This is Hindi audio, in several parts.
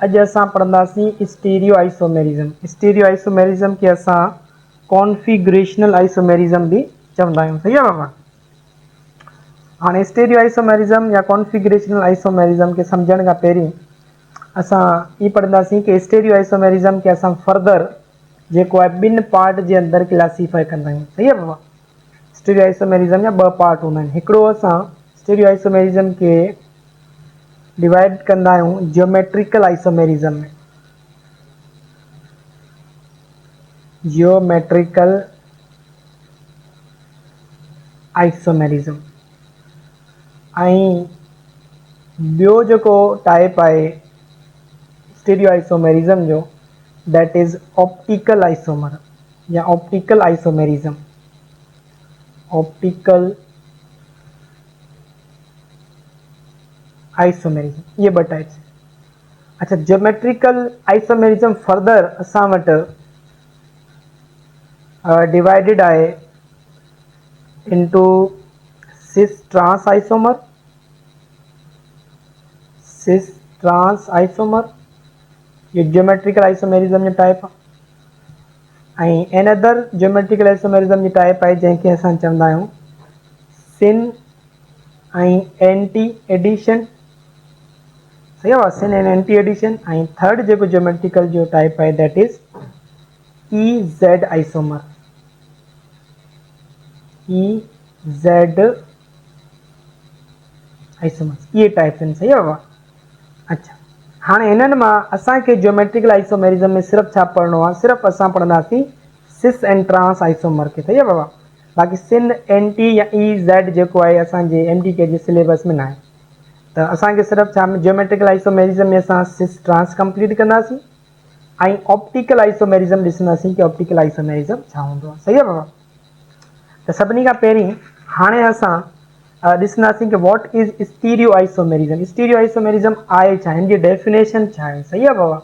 अज असां पढ़ंदासीं स्टीरियो आइसोमेरिज्म। स्टीरियो आइसोमेरिज्म के असां कॉन्फिगरेशनल आइसोमेरिज्म भी चवंदा आहियूं। सही आहे बाबा। हाँ, स्टीरियो आइसोमेरिज्म या कॉन्फिगरेशनल आइसोमेरिज्म के समझण खां पहिरीं असां ये पढ़ंदासीं कि स्टीरियो आइसोमेरिज्म के असां फर्दर जेको आहे ॿिनि पार्ट जे अंदरि क्लासीफाई कंदा आहियूं। सही आहे बाबा। स्टीरियो आइसोमेरिज्म जा ॿ पार्ट हूंदा आहिनि। हिकिड़ो असां स्टीरियो आइसोमेरिज्म के डिवाइड कंदा आहियूं जियोमेट्रिकल आइसोमेरिज्म में। जियोमेट्रिकल आइसोमेरिज्म ऐं ॿियो जेको टाइप आहे स्टीरियो आइसोमेरिज्म जो, दैट इज़ ऑप्टिकल आइसोमर या ऑप्टिकल आइसोमेरिज्म। ऑप्टिकल आइसोमेरिज्म ये ॿ टाइप्स। अच्छा, जियोमेट्रिकल आइसोमेरिज्म फर्दर असां वटि डिवाइडेड आहे into cis trans isomer, cis trans isomer ये जियोमेट्रिकल आइसोमेरिज्म जो टाइप आहे। ऐं एन अदर जियोमेट्रिकल आइसोमेरिज्म जी टाइप आहे जंहिंखे असां चवंदा आहियूं सिन ऐं एंटी एडिशन। सही आहे, सिन एंड एंटी एडिशन। ऐं थर्ड जेको जियोमेट्रिकल जो टाइप आहे that is E Z isomer. E Z isomer ये टाइप्स आहिनि। सही आहे बाबा। अच्छा, हाँ इन्हनि मां असांखे जियोमेट्रिकल आइसोमेरिज्म में सिर्फ़ु छा पढ़णो आहे, सिर्फ़ु असां पढ़ंदासीं सिस एंड ट्रांस आइसोमर के। सही आहे बाबा। बाक़ी सिन एंटी या ई ज़ेड जेको आहे असांजे एम के जे सिलेबस में न आहे। त असांखे सिर्फ़ु छा जियोमेट्रिकल आइसोमेरिज्म में असां सिस ट्रांस कंप्लीट कंदासीं ऐं ऑप्टिकल आइसोमेरिज्म ॾिसंदासीं कि ऑप्टिकल आइसोमेरिज्म छा हूंदो आहे। सही आहे बाबा। त सभिनी खां पहिरीं हाणे असां ॾिसंदासीं कि what is stereo isomerism. Stereo isomerism आहे छा, हिन जी डेफिनेशन छा आहे। सही आहे बाबा।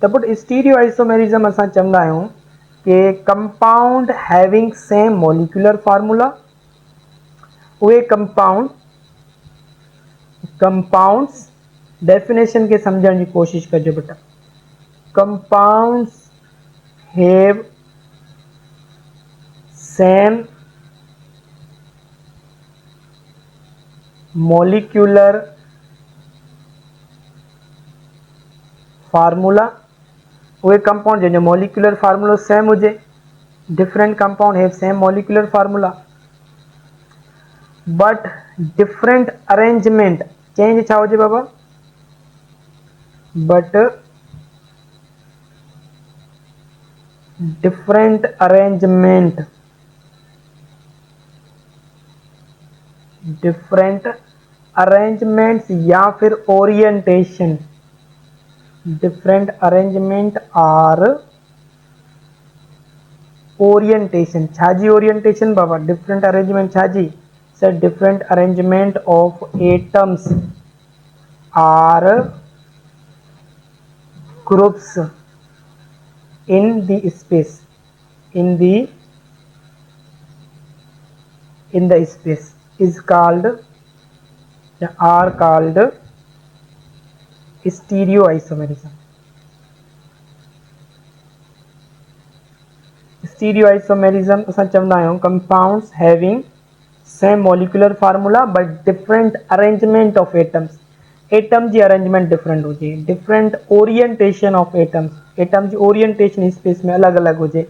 त पुट स्टीरियो आइसोमेरिज्म असां चवंदा आहियूं कि compound having same molecular formula. उहे कंपाउंड्स डेफिनेशन के समझण जी कोशिश कजो बेटा। Compounds have same molecular formula. उहे कंपाउंड जंहिंजो मॉलिक्यूलर फार्मूलो सेम हुजे। Different compound have same molecular formula but different arrangement. Change छा हुजे बाबा, but different arrangement. Different arrangements या फिर ओरिएंटेशन। डिफरेंट अरेंजमेंट और ओरिएंटेशन। छाजी ओरिएंटेशन बाबा, डिफरेंट अरेंजमेंट छाजी, sir different arrangement of atoms और groups in the space, in the space is called are called stereoisomerism. Stereoisomerism असां चवंदा आहियूं compounds having same molecular formula but different arrangement of atoms. Atom जी अरेंजमेंट डिफरेंट हुजे, different orientation of atoms, atom जी ओरिएंटेशन स्पेस में अलॻि अलॻि हुजे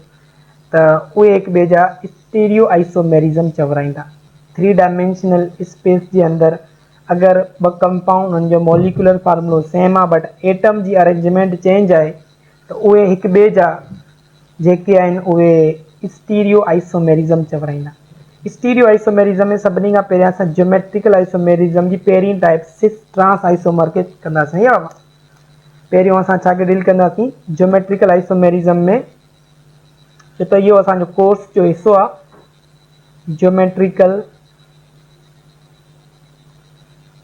त उहे हिक ॿिए जा स्टीरियो आइसोमेरिज्म चवराईंदा। 3 डायमेंशनल स्पेस जे अंदरि अगरि ॿ कंपाउंड हुननि जो मॉलिक्यूलर फार्मूलो सेम आहे बट एटम जी अरेंजमेंट चेंज आहे त उहे हिक ॿिए जा जेके आहिनि उहे स्टीरियो आइसोमेरिज्म चवराईंदा। स्टीरियो आइसोमेरिज्म में सभिनी खां पहिरियां असां जियोमेट्रिकल आइसोमेरिज्म जी पहिरीं टाइप सिस ट्रांस आइसोमर के कंदासीं। या पहिरियों असां छा खे डील कंदासीं जियोमेट्रिकल आइसोमेरिज्म में, छो त इहो असांजो कोर्स जो हिसो आहे।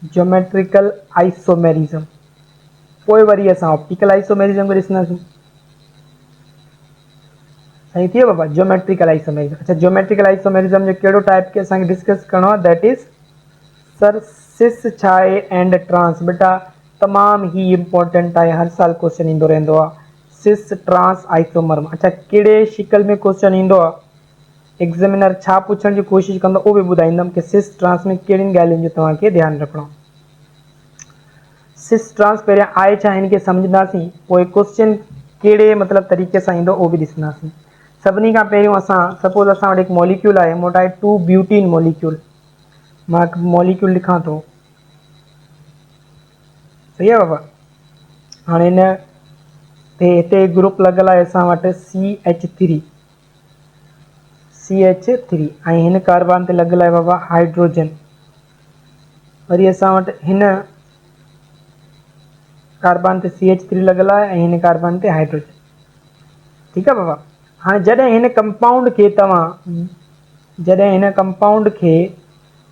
जियोमेट्रिकल आइसोमेरिज्म पोइ वरी असां ऑप्टिकल आइसोमेरिज्म खे ॾिसंदासीं। सही थी वियो बाबा। Geometrical isomerism. अच्छा, जियोमेट्रिकल आइसोमेरिज्म जो कहिड़ो टाइप खे असांखे डिस्कस करणो आहे दैट इज़ सर सिस छा आहे एंड ट्रांस। बेटा तमाम ही इम्पोर्टेंट है, हर साल क्वेश्चन ईंदो रहंदो आहे सिस ट्रांस आइसोमर में। अच्छा कहिड़े शिकल में क्वेश्चन ईंदो आहे, एग्ज़ामिनर छा पुछण जी कोशिशि कंदो उहो बि ॿुधाईंदुमि कि सिस ट्रांस में कहिड़ियुनि ॻाल्हियुनि जो तव्हांखे ध्यानु रखिणो। सिस ट्रांस पहिरियां आहे छा हिनखे सम्झंदासीं, पोइ क्वेश्चन कहिड़े मतिलबु तरीक़े सां ईंदो उहो बि ॾिसंदासीं। सभिनी खां पहिरियों असां सपोज़ असां वटि हिकु मॉलिक्यूल आहे, मोटा आहे 2 ब्यूटीन मॉलिक्यूल। मां हिकु मॉलिक्यूल लिखां थो, सही आहे बाबा। हाणे हिन हिते ग्रुप लॻल आहे असां वटि CH3 ऐं हिन कार्बन ते लॻल आहे बाबा हाइड्रोजन। वरी असां वटि हिन कार्बन ते CH3 लॻल आहे ऐं हिन कार्बन ते हाइड्रोजन। ठीकु आहे बाबा। हाँ जॾहिं हिन कंपाउंड खे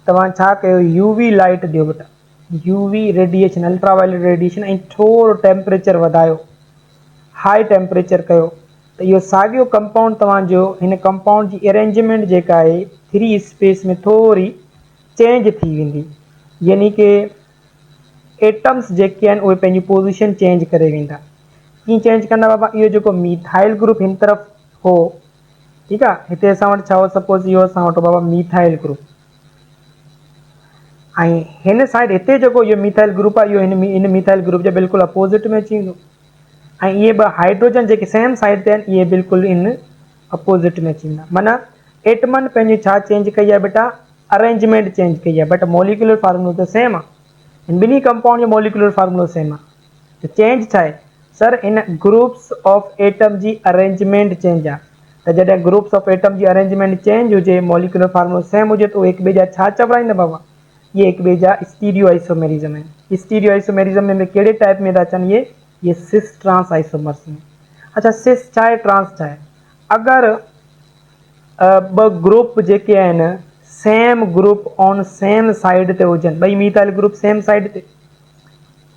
तव्हां छा कयो, यूवी लाइट ॾियो बेटा, यूवी रेडिएशन अल्ट्रावायलेट रेडिएशन ऐं थोरो टेम्परेचर वधायो, हाई टेम्परेचर कयो, त इहो साॻियो कंपाउंड तव्हांजो हिन कंपाउंड जी अरेंजमेंट जेका आहे 3 स्पेस में थोरी चेंज थी वेंदी, यानी कि एटम्स जेके आहिनि उहे पंहिंजी पोज़ीशन चेंज करे वेंदा। कीअं चेंज कंदा बाबा, इहो जेको मीथाइल ग्रुप हिन तरफ़ हो, ठीकु आहे, हिते असां वटि छा हो, सपोज़ इहो असां वटि बाबा मीथाइल ग्रुप, ऐं हिन साइड हिते जेको इहो मीथाइल ग्रुप आहे इहो हिन मीथाइल ग्रुप जे बिल्कुलु अपोज़िट में अची वेंदो, ऐं इहे ॿ हाइड्रोजन जेके सेम साइड ते आहिनि इहे बिल्कुलु इन अपोज़िट में अची वेंदा। माना एटमनि पंहिंजी छा चेंज कई आहे बेटा, अरेंजमेंट चेंज कई आहे, बट मोलिकुलर फार्मूलो त सेम आहे, हिन ॿिन्ही कंपाउंड जो मोलिकुलर फार्मूलो सेम आहे। त चेंज छा आहे sir, in groups of atom जी अरेंजमेंट चेंज आहे। त जॾहिं ग्रुप्स ऑफ एटम जी अरेंजमेंट चेंज हुजे, मोलिकुलर फार्मूलो सेम हुजे, त उहे हिक ॿिए जा छा चवराईंदा बाबा, ये हिक ॿिए जा स्टीरियो आइसोमेरिज्म आहिनि। स्टीरियो आइसोमेरिज्म में कहिड़े टाइप में था अचनि, ये सिस ट्रांस आइसोमर्स में। अच्छा सिस छा आहे, ट्रांस छा आहे, अगरि ॿ ग्रुप जेके आहिनि same group on same side ते हुजनि, ॿई मीथाइल ग्रुप सेम साइड ते,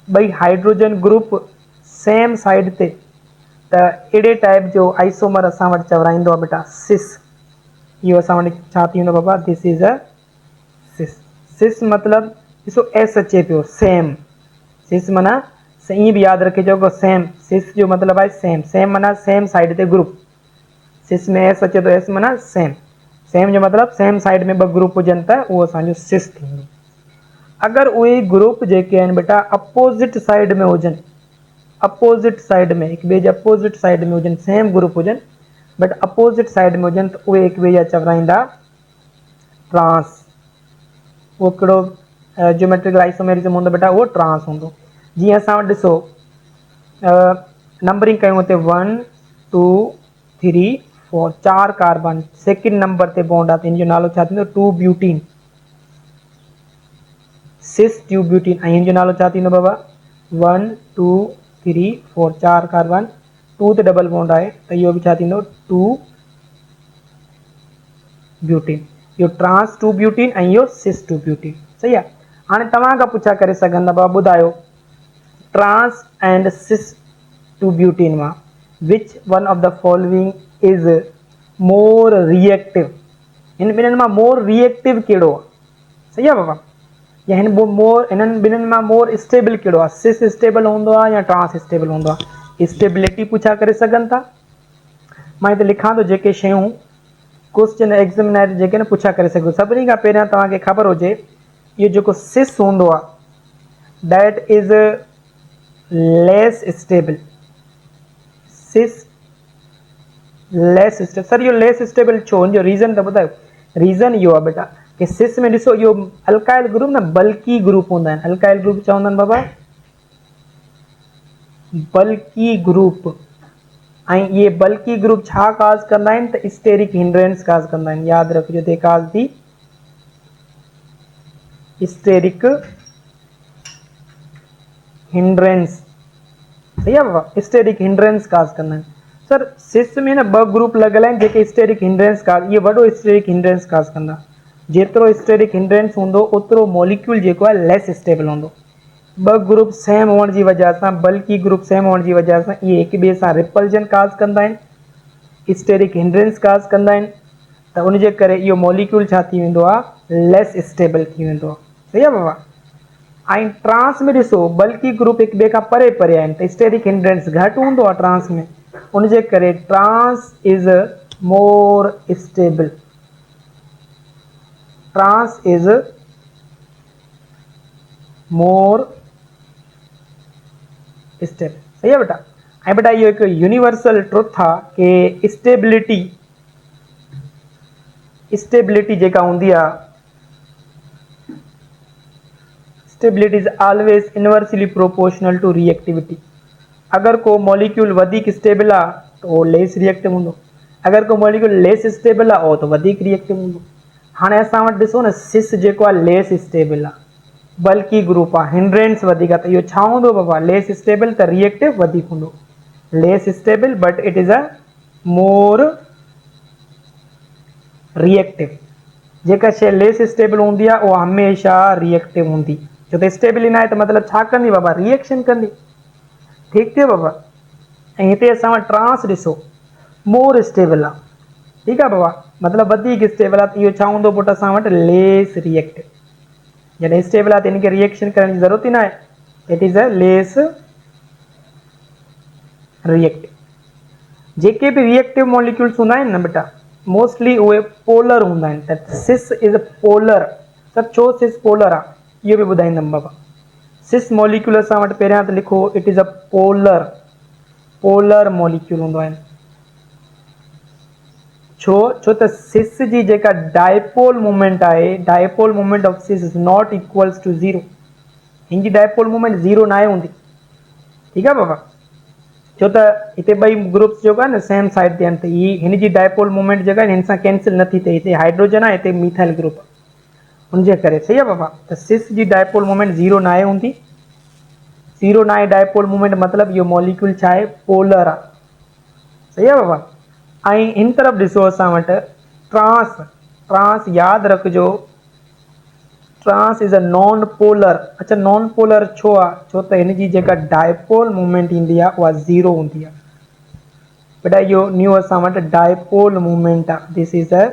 ॿई हाइड्रोजन ग्रुप सेम साइड ते, त अहिड़े टाइप जो आइसोमर असां वटि चवराईंदो आहे बेटा सिस। इहो असां वटि छा थी वेंदो बाबा, दिस इज़ अ सिस। सिस मतिलबु ॾिसो एस अचे पियो, सेम। सिस माना ईअं बि यादि रखिजो सेम, सिस जो मतिलबु आहे सेम, सेम माना सेम साइड ते ग्रुप, सिस में एस अचे थो, एस माना सेम, सेम जो मतिलबु सेम साइड में ॿ ग्रुप हुजनि त उहो असांजो सिस थींदो। अगरि उहे ग्रुप जेके आहिनि बेटा अपोज़िट साइड में हुजनि, अपोज़िट साइड में हिक ॿिए जे अपोज़िट साइड में हुजनि, सेम ग्रुप हुजनि बट अपोज़िट साइड में हुजनि, त उहे हिक ॿिए जा चवराईंदा ट्रांस। उहो कहिड़ो ज्योमेट्रिकल आइसोमेरिज्म हूंदो बेटा, उहो ट्रांस हूंदो। जीअं असां वटि ॾिसो नंबरिंग कयूं हुते 1 2 3 4 4 कार्बन, सेकेंड नंबर ते बॉन्ड आहे, त हिन जो नालो छा थींदो, 2 ब्यूटीन, सिस 2 ब्यूटीन। ऐं हिन जो नालो छा थींदो बाबा, 1 2 3 4 4 कार्बन, 2 ते डबल बॉन्ड आहे त इहो बि छा थींदो, 2 ब्यूटीन। इहो ट्रांस 2 ब्यूटीन ऐं इहो सिस 2 ब्यूटीन, सही आहे। हाणे तव्हां खां पुछा करे सघंदा बाबा ॿुधायो ट्रांस एंड सिस 2 ब्यूटीन मां विच one of the following is more reactive, हिन ॿिन्हिनि मां मोर रिएक्टिव कहिड़ो आहे, सही आहे बाबा, या हिननि ॿिन्हिनि मां मोर स्टेबल कहिड़ो आहे, सिस स्टेबल हूंदो आहे या ट्रांस स्टेबल हूंदो आहे, स्टेबिलिटी पुछा करे सघनि था। मां हिते लिखां थो जेके शयूं क्वेश्चन एग्ज़ामिनर जेके न पुछा करे सघो। सभिनी खां पहिरियां तव्हांखे ख़बर हुजे इहो जेको सिस हूंदो आहे that is less stable, cis less stable. Sir इहो लेस स्टेबल छो, हुनजो रीज़न त ॿुधायो। रीज़न इहो आहे बेटा कि सिस में ॾिसो इहो अल्काइल ग्रुप न बल्की ग्रुप हूंदा आहिनि, अल्काइल ग्रुप चवंदा आहिनि बाबा बल्की ग्रुप, ऐं इहे बल्की ग्रुप छा काज़ कंदा आहिनि त स्टेरिक हिंड्रेंस काज़ कंदा आहिनि। यादि रखिजो ते काज़ थी स्टेरिक हिंड्रेंस, सही आहे बाबा, स्टेरिक हिंड्रेंस काज़ कंदा आहिनि। सर सिस में न ॿ ग्रुप लॻल आहिनि जेके स्टेरिक हिंड्रेंस काज़, इहे वॾो स्टेरिक हिंड्रेंस काज़ कंदा। जेतिरो स्टेरिक हिंड्रेंस हूंदो ओतिरो मॉलिक्यूल जेको आहे लेस स्टेबल हूंदो। ॿ ग्रुप सेम हुअण जी वजह सां, बल्कि ग्रुप सेम हुअण जी वजह सां इहे हिक ॿिए सां रिपल्जन काज़ कंदा आहिनि, स्टेरिक हिंड्रेंस काज़ कंदा आहिनि, त उनजे करे इहो मॉलिक्यूल छा थी वेंदो आहे, लेस स्टेबल थी वेंदो आहे, सही आहे बाबा। ऐं ट्रांस में ॾिसो बल्कि ग्रुप हिक ॿिए खां परे परे आहिनि त स्टेरिक हिंड्रेंस घटि हूंदो आहे ट्रांस में, उनजे करे trans is more stable. Trans is more stable, सही है बेटा। ऐं बेटा इहो हिकु यूनिवर्सल ट्रुथ आहे कि स्टेबिलिटी जेका हूंदी आहे, stability is always inversely proportional to reactivity. अगर को मॉलिक्यूल वधीक स्टेबल आहे त उहो लेस रिएक्टिव हूंदो, अगर को मॉलिक्यूल लेस स्टेबल आहे उहो त वधीक रिएक्टिव हूंदो। हाणे असां वटि ॾिसो न सिस जेको आहे लेस स्टेबल आहे, बल्कि ग्रुप आहे, हिंड्रेंस वधीक आहे, त इहो छा हूंदो बाबा? लेस स्टेबल, त रिएक्टिव वधीक हूंदो। Less stable but it is a more reactive. जेका शइ लेस स्टेबल हूंदी आहे उहा हमेशह रिएक्टिव हूंदी, छो त स्टेबल ई न आहे त मतिलबु छा कंदी बाबा? रिएक्शन कंदी। ठीकु थियो बाबा। ऐं हिते असां वटि ट्रांस ॾिसो मोर स्टेबल आहे, ठीकु आहे बाबा, मतिलबु वधीक स्टेबल आहे, त इहो छा हूंदो पुटु असां वटि? Less reactive. जॾहिं स्टेबल आहे त हिनखे रिएक्शन करण जी ज़रूरत ई न आहे, it is a less reactive. JK be reactive molecules हूंदा आहिनि न बेटा, मोस्टली उहे पोलर हूंदा आहिनि, त सिस इज़ पोलर। सभु छो सिस पोलर आहे इहो बि ॿुधाईंदुमि बाबा। सिस मॉलिक्यूल असां वटि पहिरियां त लिखो, it is a polar molecule हूंदो आहे। छो त सिस जी जेका डायपोल मूवमेंट आहे, dipole movement of cis is not equals to zero. हिन जी डायपोल मूवमेंट ज़ीरो न आहे हूंदी, ठीकु आहे बाबा। छो त हिते ॿई ग्रुप्स जेको आहे न सेम साइड ते आहिनि, त ही हिन जी डायपोल मूवमेंट जेका आहे हिन सां कैंसिल नथी थिए। हिते हाइड्रोजन आहे, हिते मिथाइल ग्रुप आहे, उनजे करे, सही आहे बाबा। त सिस जी डायपोल मूवमेंट ज़ीरो न आहे हूंदी, ज़ीरो न आहे डायपोल मूवमेंट, मतिलबु इहो मॉलिक्यूल छा आहे? पोलर आहे, सही आहे बाबा। ऐं हिन तरफ़ ॾिसो असां वटि ट्रांस यादि रखिजो, trans is a non polar. अच्छा, नॉन पोलर छो आहे? छो त हिन जी जेका डायपोल मूवमेंट ईंदी आहे उहा ज़ीरो हूंदी आहे बेटा। इहो न्यू असां वटि डायपोल मूवमेंट आहे, this is a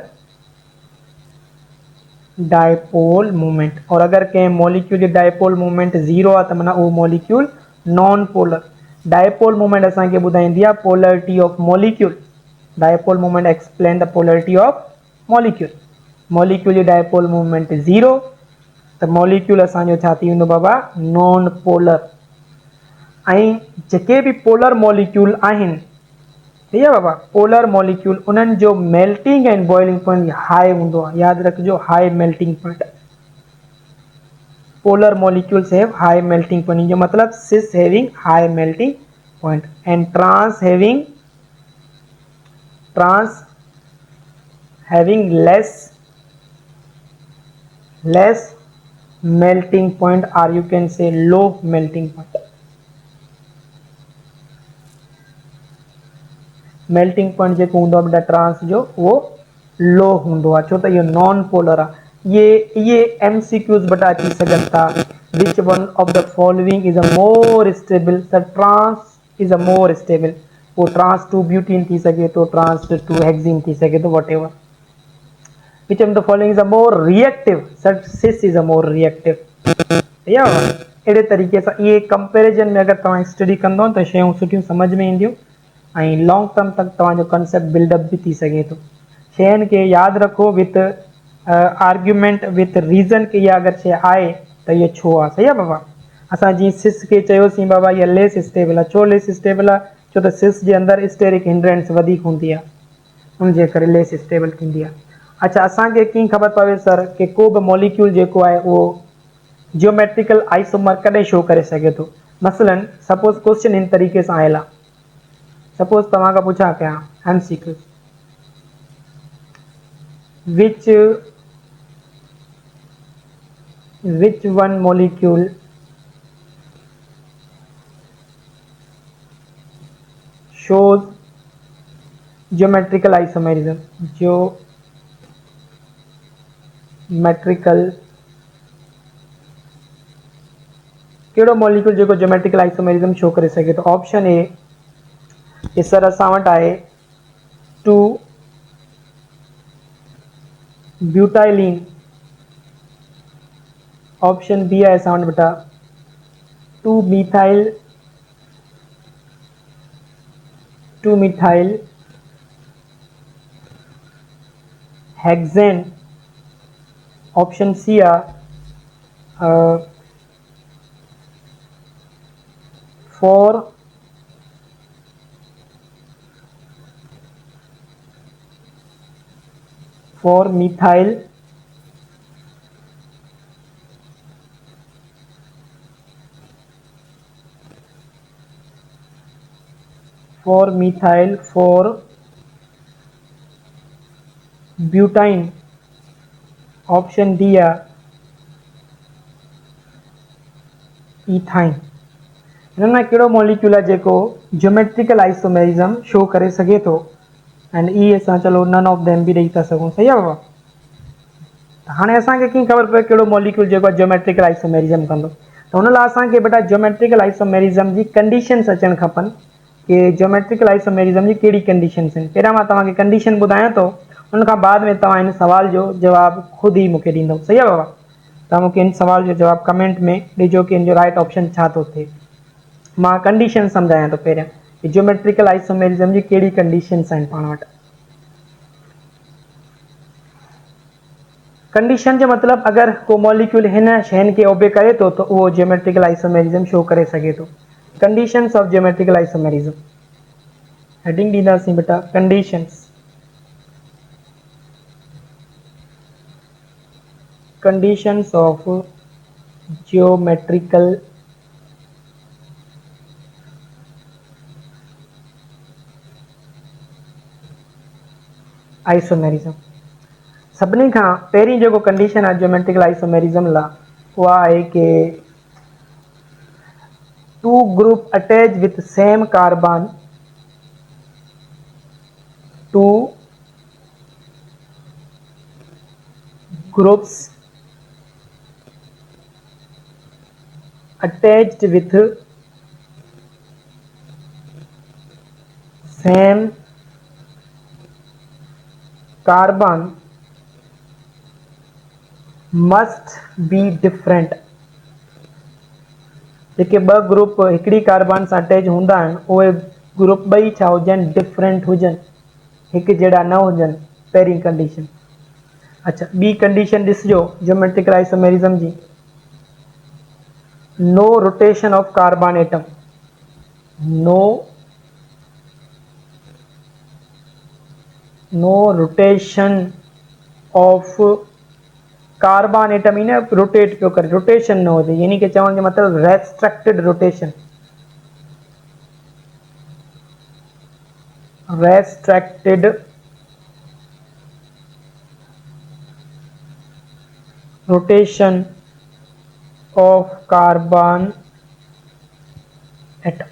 dipole movement. और अगर कंहिं मॉलिक्यूल जी डायपोल मूवमेंट ज़ीरो आहे त माना उहो molecule non polar. Dipole movement असांखे ॿुधाईंदी आहे polarity of molecule. Dipole movement explain the polarity of molecule. Molecule जी डायपोल मूवमेंट ज़ीरो त मॉलिक्यूल असांजो छा थी वेंदो बाबा? Non polar. ऐं जेके बि पोलर मॉलिक्यूल आहिनि, ठीक है बाबा, पोलर मॉलिक्यूल उन्हनि जो melting and boiling point high हूंदो आहे, यादि रखिजो, high melting point. Polar molecules have high melting point, जो मतलब cis having high melting point and trans having less melting point, or you can say low melting point. मेल्टिंग पॉइंट जेको हूंदो आहे बेटा ट्रांस जो, उहो लो हूंदो आहे, छो त इहो नॉन पोलर आहे। ये MCQs बेटा अची सघनि था। Which one of the following is a more stable? त trans is a more stable. पोइ ट्रांस टू ब्यूटीन थी सघे थो, ट्रांस टू हेक्सीन थी सघे थो, whatever. Which of the following is a more reactive? Cis is a more reactive. या अहिड़े तरीक़े सां इहे कंपेरिजन में अगरि तव्हां स्टडी कंदो त शयूं सुठियूं सम्झ में ईंदियूं ऐं लॉन्ग टर्म तक तव्हांजो कंसेप्ट बिल्डअप बि थी सघे थो। शयुनि खे यादि रखो विथ आर्ग्यूमेंट, विथ रीज़न की इहा अगरि शइ आहे त इहो छो आहे, सही आहे बाबा। असां जीअं सिस खे चयोसीं बाबा इहा लेस स्टेबल आहे, छो लेस स्टेबल आहे? छो त सिस जे अंदरि स्टेरिक हिंड्रेंस वधीक हूंदी आहे, उनजे करे लेस स्टेबल थींदी आहे। अच्छा, असांखे कीअं ख़बर पवे सर की को बि मॉलिक्यूल जेको आहे उहो जियोमेट्रिकल आइसोमर कॾहिं शो करे सघे थो? मसलन सपोज क्वेश्चन इन तरीक़े सां आयल आहे, सपोज तव्हां खां पुछा कयां MCQ, which one molecule shows geometrical isomerism? geometrical कहिड़ो मॉलिक्यूल जेको ज्योमेट्रिकल आइसोमेरिज्म शो करे सघे थो? ऑप्शन ए सर असां वटि आहे 2 ब्यूटाइलिन। ऑप्शन बी आहे असां वटि बेटा 2 methyl hexane. Option C are uh, 4 methyl 4 butane. Option D आहे ईथाइन. हिन में कहिड़ो मॉलिक्यूल आहे जेको ज्योमेट्रिकल आइसोमेरिज्म शो करे सघे थो एंड ई असां चलो नन ऑफ देम बि ॾेई था सघूं. सही आहे बाबा. हाणे असांखे कीअं ख़बर पए कहिड़ो मॉलिक्यूल जेको ज्योमेट्रिकल आइसोमेरिज्म कंदो. त हुन लाइ असांखे बेटा ज्योमेट्रिकल आइसोमेरिज्म जी कंडीशन्स अचणु खपनि कि ज्योमेट्रिकल आइसोमेरिज्म जी कहिड़ी कंडीशन्स आहिनि. पहिरियां मां तव्हांखे कंडीशन ॿुधायां थो, उन खां बाद में तव्हां हिन सवाल जो जवाबु ख़ुदि ई मूंखे ॾींदव. सही आहे बाबा. तव्हां मूंखे हिन सवाल जो जवाबु कमेंट में ॾिजो कि हिन जो राइट ऑप्शन छा थो थिए. मां कंडीशन सम्झायां थो पहिरियां कि ज्योमेट्रिकल आइसोमेरिज्म जी कहिड़ी कंडीशन्स आहिनि पाण वटि. कंडीशन जो मतिलबु अगरि को मॉलिक्यूल हिन शयुनि खे ओबे करे थो त उहो ज्योमेट्रिकल आइसोमेरिज्म शो करे सघे थो. Conditions of geometrical isomerism heading ॾींदासीं बेटा conditions. Conditions of geometrical isomerism. सभिनी खां पहिरीं जेको कंडीशन आहे ज्योमेट्रिकल आइसोमेरिज्म लाइ उहा आहे कि two group attach with same carbon, two groups attached with same carbon must be different. जेके ॿ ग्रुप हिकिड़ी कार्बन सां अटैच हूंदा आहिनि उहे ग्रुप ॿई छा हुजनि, डिफरेंट हुजनि, हिकु जहिड़ा न हुजनि. पहिरीं कंडीशन. अच्छा, ॿी कंडीशन ॾिसिजो ज्योमेट्रिकल आइसोमेरिज्म जी. No rotation of carbon atom. No rotation of carbon atom. इन रोटेट पियो करे, रोटेशन न हुजे, यानी कि चवण जो मतिलबु restricted rotation. Restricted rotation of carbon atom.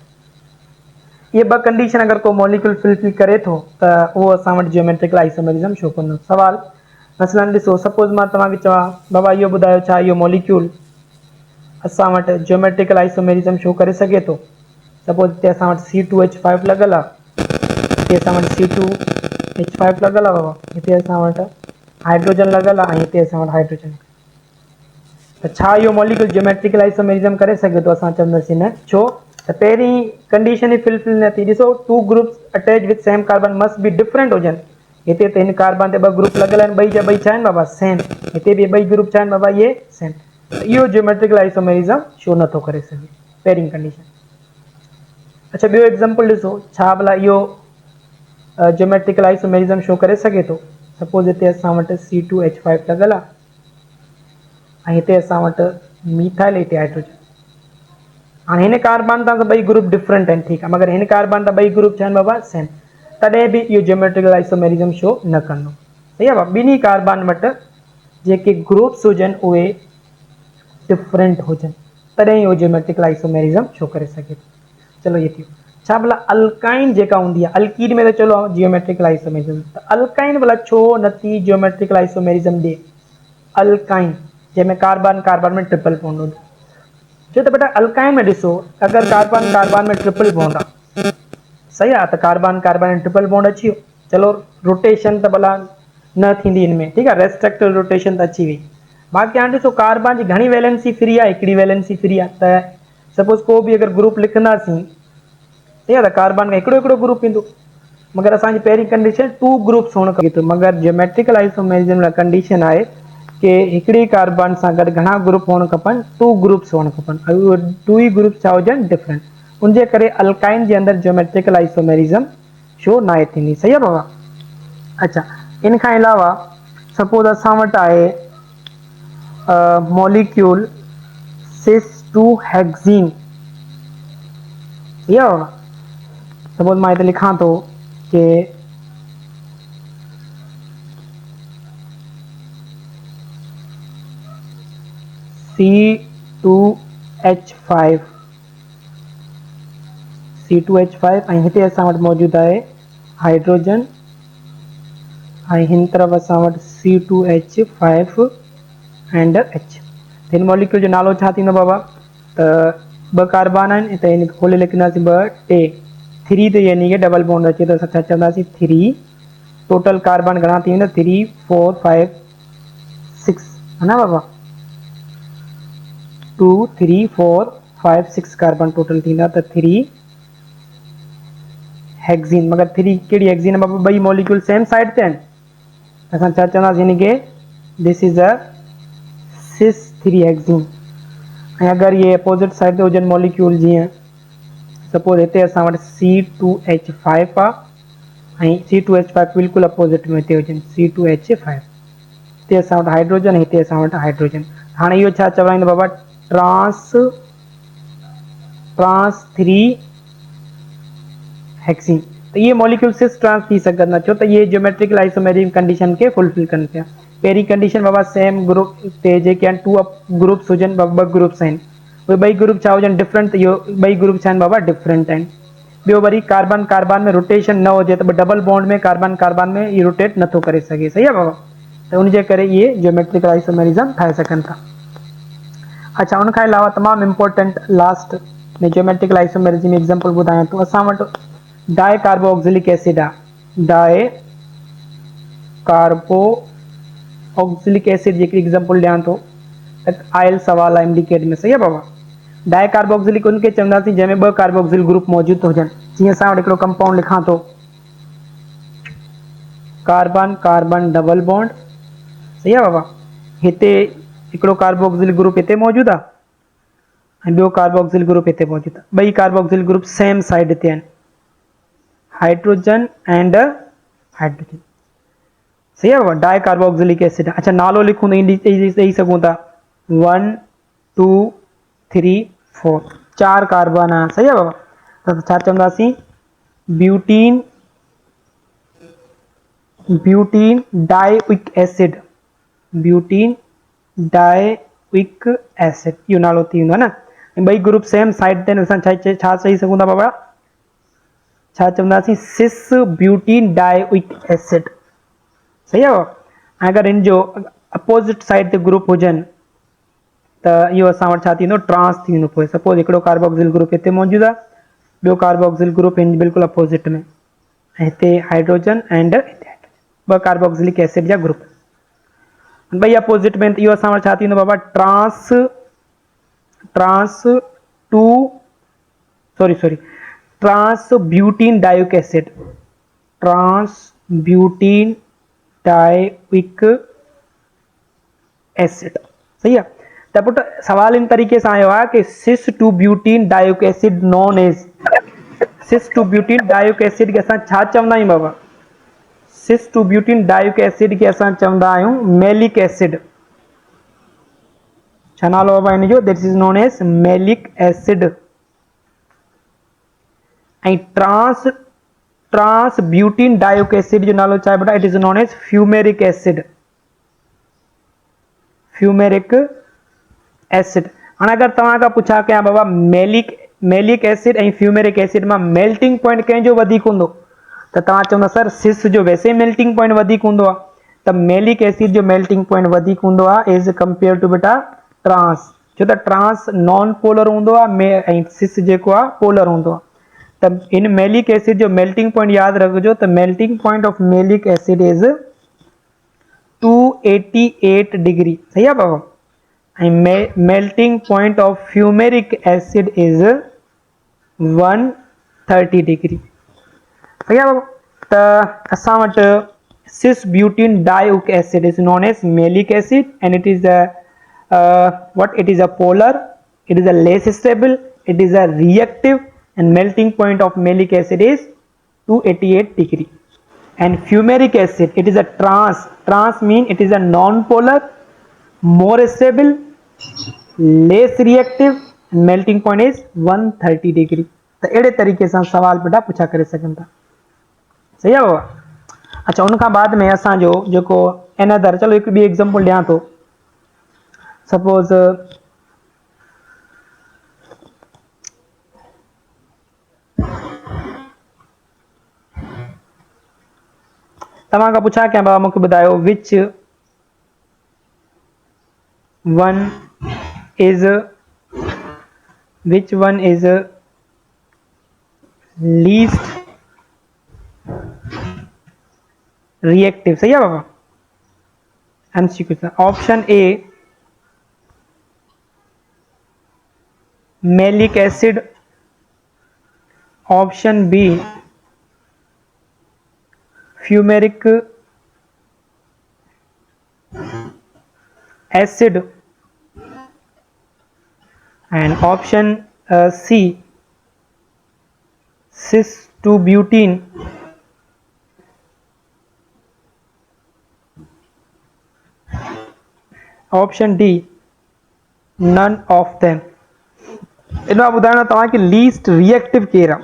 ये ॿ कंडीशन अगर को मॉलिक्यूल फुलफिल करे थो त उहो असां वटि ज्योमेट्रिकल आइसोमेरिज्म शो कंदो. सवाल मसलन ॾिसो, सपोज मां तव्हांखे चवां बाबा इहो ॿुधायो छा इहो मॉलिक्यूल असां वटि ज्योमेट्रिकल आइसोमेरिज्म शो करे सघे थो. सपोज हिते असां वटि C2H5 लॻल आहे, हिते असां वटि C2H5 लॻल आहे बाबा, हिते असां वटि हाइड्रोजन लॻल आहे ऐं हिते असां वटि हाइड्रोजन. त छा इहो मॉलिक्यूल ज्योमेट्रिकल आइसोमेरिज्म करे सघे थो? असां चवंदासीं न. छो त पहिरीं कंडीशन ई फुलफिल न थी. ॾिसो, two groups attach with same carbon must be different हुजनि. हिते त हिन कार्बन ते ॿ ग्रुप लॻल आहिनि, ॿई जा ॿई छा आहिनि बाबा, सेम. हिते बि ॿई ग्रुप छा आहिनि बाबा, इहे सेम. इहो ज्योमेट्रिकल आइसोमेरिज्म शो नथो करे सघे, पहिरीं कंडीशन. अच्छा, ॿियो एग्जांपल ॾिसो, छा भला इहो ज्योमेट्रिकल आइसोमेरिज्म शो करे सघे थो. सपोज हिते असां वटि C2H5 लॻल आहे ऐं हिते असां वटि मीथाइल, हिते हाइड्रोजन. हाणे हिन कार्बन तां त ॿई ग्रुप डिफरेंट आहिनि, ठीकु आहे, मगर हिन कार्बन तां ॿई ग्रुप छा आहिनि बाबा, सेम. तॾहिं बि इहो ज्योमेट्रिकल आइसोमेरिज्म शो न कंदो. सही आहे बाबा. ॿिन्ही कार्बन वटि जेके ग्रुप्स हुजनि उहे डिफरेंट हुजनि, तॾहिं इहो ज्योमेट्रिकल आइसोमेरिज्म शो करे सघे थो. चलो ये थियो. छा भला अल्काइन जेका हूंदी आहे, अल्कीन में त चलो ज्योमेट्रिकल आइसोमेरिज्म, त अल्काइन भला छो नथी ज्योमेट्रिकल आइसोमेरिज्म ॾे? अल्काइन जंहिंमें कार्बन कार्बन में ट्रिपल बॉन्ड हूंदो. छो त बेटा अल्काइन में ॾिसो, अगरि कार्बन कार्बन में ट्रिपल बॉन्ड आहे, सही आहे, त कार्बन कार्बन में ट्रिपल बॉन्ड अची वियो. चलो रोटेशन त भला न थींदी हिन में, ठीकु आहे, रेस्ट्रिक्टेड रोटेशन त अची वई. बाक़ी हाणे ॾिसो कार्बन जी घणी वैलेंसी फ्री आहे, हिकिड़ी वैलेंसी फ्री आहे. त सपोज को भी अगर ग्रुप लिखंदासीं ठीक है कार्बन का हिकिड़ो ग्रुप ईंदो मगर असांजी पहिरीं कंडीशन 2 ग्रुप्स हुअणु खपे मगर ज्योमेट्रिकल आइसोमेरिज्म लाइ कंडीशन आहे कि हिकिड़ी कार्बन सां गॾु घणा ग्रुप हुअणु खपनि 2 ग्रुप्स हुअणु खपनि ऐं उहे 2 ई ग्रुप छा हुजनि डिफरेंट उनजे करे अल्काइन जे अंदरि ज्योमेट्रिकल आइसोमेरिज्म शो न आहे थींदी सही आहे बाबा। अच्छा इन खां अलावा सपोज असां वटि आहे मॉलिक्यूल सिस टू हेक्सीन या सपोज मां हिते लिखां थो कि C2H5 ऐं हिते असां वटि मौजूदु आहे हाइड्रोजन ऐं हिन तरफ़ असां वटि C2H5 एंड H हिन मॉलिक्यूल जो नालो छा थींदो बाबा त 2 कार्बन आहिनि त हिन खोले लिखंदासीं 2 टे 3 ते यानी कि डबल बॉन्ड अचे त असां छा चवंदासीं 3 टोटल कार्बन घणा थी वेंदा 3 4 5 6 है ना बाबा 2 3 4 5 6 कार्बन टोटल थींदा त 3 हेक्सीन मगर 3 कहिड़ी हेक्सीन बाबा ॿई मॉलिक्यूल सेम साइड ते आहिनि असां छा चवंदासीं यानी कि this is a cis 3 hexene ऐं अगरि ये अपोजिट साइड ते हुजनि मॉलिक्यूल जीअं सपोज हिते असां वटि C2H5 आहे ऐं C2H5 बिल्कुलु अपोजिट में हिते हुजनि C2H5 हिते असां वटि हाइड्रोजन हिते असां वटि हाइड्रोजन हाणे इहो छा चवाईंदो बाबा ट्रांस 3 हेक्सीन तो ये मॉलिक्यूल सिस ट्रांस थी सघंदा छो त ये ज्योमेट्रिकल आइसोमेरिक कंडीशन के फुलफिल कनि पिया पहिरीं कंडीशन बाबा सेम ग्रुप ते जेके आहिनि 2 ग्रुप्स हुजनि 2 ग्रुप्स आहिनि उहे 2 ग्रुप छा हुजनि डिफरेंट त इहो 2 ग्रुप छा आहिनि बाबा डिफरेंट आहिनि ॿियो वरी कार्बन कार्बन में रोटेशन न हुजे त डबल बॉन्ड में कार्बन कार्बन में इहो रोटेट नथो करे सघे सही आहे बाबा त उनजे करे इहे ज्योमेट्रिकल आइसोमेरिज्म ठाहे सघनि था। अच्छा उनखां अलावा तमामु इम्पोर्टेंट लास्ट में ज्योमेट्रिकल आइसोमेरिज्म एग्जांपल ॿुधायां थो असां वटि डाई कार्बोक्सिलिक एसिड आहे डाई कार्बोक्सिलिक एसिड जेकी एग्जांपल ॾियां थो आयल सवाल आहे इंडिकेट में सही आहे बाबा डाई कार्बोक्सिलिक उनखे चवंदासीं जंहिंमें 2 कार्बोक्सिल ग्रुप मौजूदु हुजनि जीअं असां वटि हिकिड़ो कंपाउंड लिखां थो कार्बन कार्बन डबल बॉन्ड सही आहे बाबा हिते हिकिड़ो कार्बोक्सिल ग्रुप हिते मौजूदु आहे ऐं ॿियो कार्बोक्सिल ग्रुप हिते मौजूदु आहे 2 कार्बोक्सिल ग्रुप सेम साइड ते आहिनि हाइड्रोजन एंड हाइड्रोजन सही है बाबा डाई कार्बोक्सिलिक एसिड अच्छा नालो लिखूं तो ॾेई सघूं था 1 2 3 4 4 कार्बन आहे सही है बाबा त छा चवंदासीं butene butene dioic acid butene dioic acid इहो नालो थी वेंदो आहे न 2 ग्रुप सेम साइड ते आहिनि असां छा चई सघूं था बाबा छा चवंदासीं सिस ब्यूटीन डाइक्विक एसिड सही आहे ऐं अगरि इन जो अपोज़िट साइड ते ग्रुप हुजनि त इहो असां वटि छा थींदो ट्रांस थी वेंदो पोइ सपोज हिकिड़ो कार्बोक्सिल ग्रुप हिते मौजूदु आहे ॿियो कार्बोक्सिल ग्रुप हिन बिल्कुलु अपोज़िट में ऐं हिते हाइड्रोजन एंड हिते 2 कार्बोक्सिलिक एसिड जा ग्रुप 2 अपोज़िट में इहो असां वटि छा थींदो बाबा trans butene dioic acid trans butene dioic acid सही आहे त पुट सवाल इन तरीक़े सां आयो आहे कि cis two butene dioic acid known as cis two butene dioic acid खे असां छा चवंदा आहियूं बाबा cis two butene dioic acid खे असां चवंदा आहियूं मेलिक एसिड छा नालो बाबा हिन जो this is known as maleic acid ऐं ट्रांस ब्यूटीन डाइक्विक एसिड जो नालो छा आहे बेटा it is known as fumaric acid fumaric acid हाणे अगरि तव्हां खां पुछा कयां बाबा मेलिक एसिड ऐं फ्यूमेरिक एसिड मां मेल्टिंग पॉइंट कंहिंजो वधीक हूंदो त तव्हां चवंदा सर सिस जो वैसे ई मेल्टिंग पॉइंट वधीक हूंदो आहे त मेलिक एसिड जो मेल्टिंग पॉइंट वधीक हूंदो आहे एज कंपेयर टू बेटा ट्रांस छो त ट्रांस नॉन पोलर हूंदो आहे ऐं सिस जेको आहे पोलर हूंदो आहे त इन मेलिक एसिड जो मेल्टिंग पॉइंट यादि रखिजो त melting point of malic acid is 288 degree सही आहे बाबा and melting point of fumaric acid is 130 degree. सही है बाबू. त असां वटि cis butene dioic acid is known as malic acid and it is a what it is a polar, it is a less stable, it is a reactive and melting point of malic acid is 288 degree. And fumaric acid, it is a trans mean it is a non-polar, more stable, less reactive and melting point is 130 degree. तो अड़े तरीके से सवाल बेटा पूछा करे सघन था. सही है बाबा. अच्छा उनखां बाद में असांजो जेको एनदर, चलो हिकु ॿी एग्जाम्पल ॾियां थो. सपोज तव्हां खां पुछा कयां बाबा मूंखे ॿुधायो which one is least reactive. सही है बाबा. MCQ. Option A maleic acid, option B fumaric acid and option C cis 2 butene. option D none of them. इनमें ॿुधाइणो तव्हां कि लीस्ट रिएक्टिव केर आहे,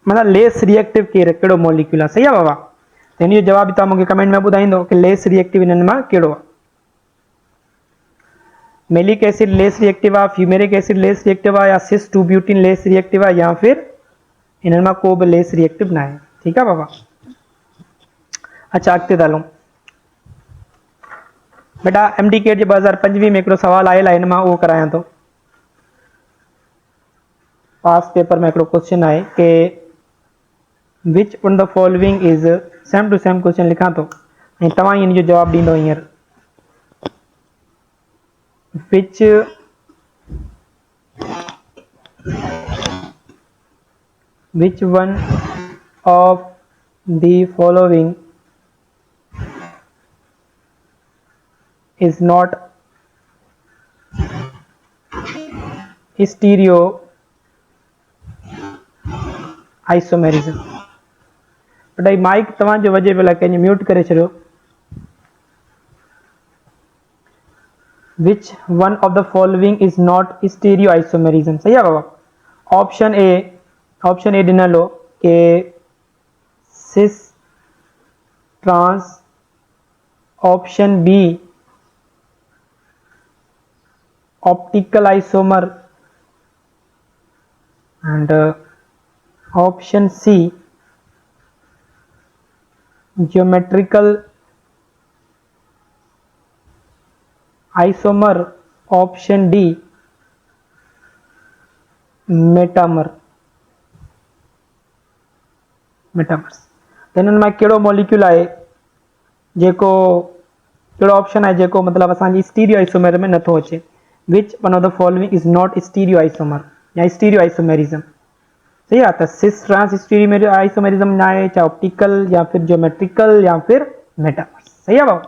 मतलब लेस रिएक्टिव केर आहे, कहिड़ो मॉलिक्यूल आहे. सही आहे बाबा. त हिन जो जवाब बि तव्हां मूंखे कमेंट में ॿुधाईंदो कि लेस रिएक्टिव इन्हनि मां कहिड़ो आहे. मेलिक एसिड लेस रिएक्टिव आहे, फ्यूमेरिक एसिड लेस रिएक्टिव आहे, या सिस 2 ब्यूटीन लेस रिएक्टिव आहे, या फिर इन्हनि मां को बि लेस रिएक्टिव न आहे. ठीकु आहे बाबा. अच्छा अॻिते था हलूं बेटा. MDCAT जे 2025 में हिकिड़ो सवाल आयल आहे, हिन मां उहो करायां थो. पास पेपर में हिकिड़ो क्वेश्चन आहे कि which on the following is same to same question लिखां थो ऐं तव्हां हिन जो जवाबु ॾींदो हींअर. which one of the following is not stereo isomerism. बेटा माइक तव्हांजो वजे पियो, कंहिंजो म्यूट करे छॾियो. which one of the following is not stereoisomerism. सही है बाबा. ऑप्शन ए ॾिनल हो कि cis trans, option B optical isomer and option C geometrical isomer, option D metamer. हिननि मां कहिड़ो मॉलिक्यूल आहे जेको, कहिड़ो ऑप्शन आहे जेको मतिलबु असांजी स्टीरियो आइसोमर में नथो अचे. विच one of the following is not stereo isomer या स्टीरियो आइसोमेरिज्म. सही आहे. त सिस ट्रांस स्टीरियो आइसोमेरिज्म न आहे, चाहे ऑप्टिकल या फिर ज्योमेट्रिकल या फिर मेटामर. सही आहे बाबा.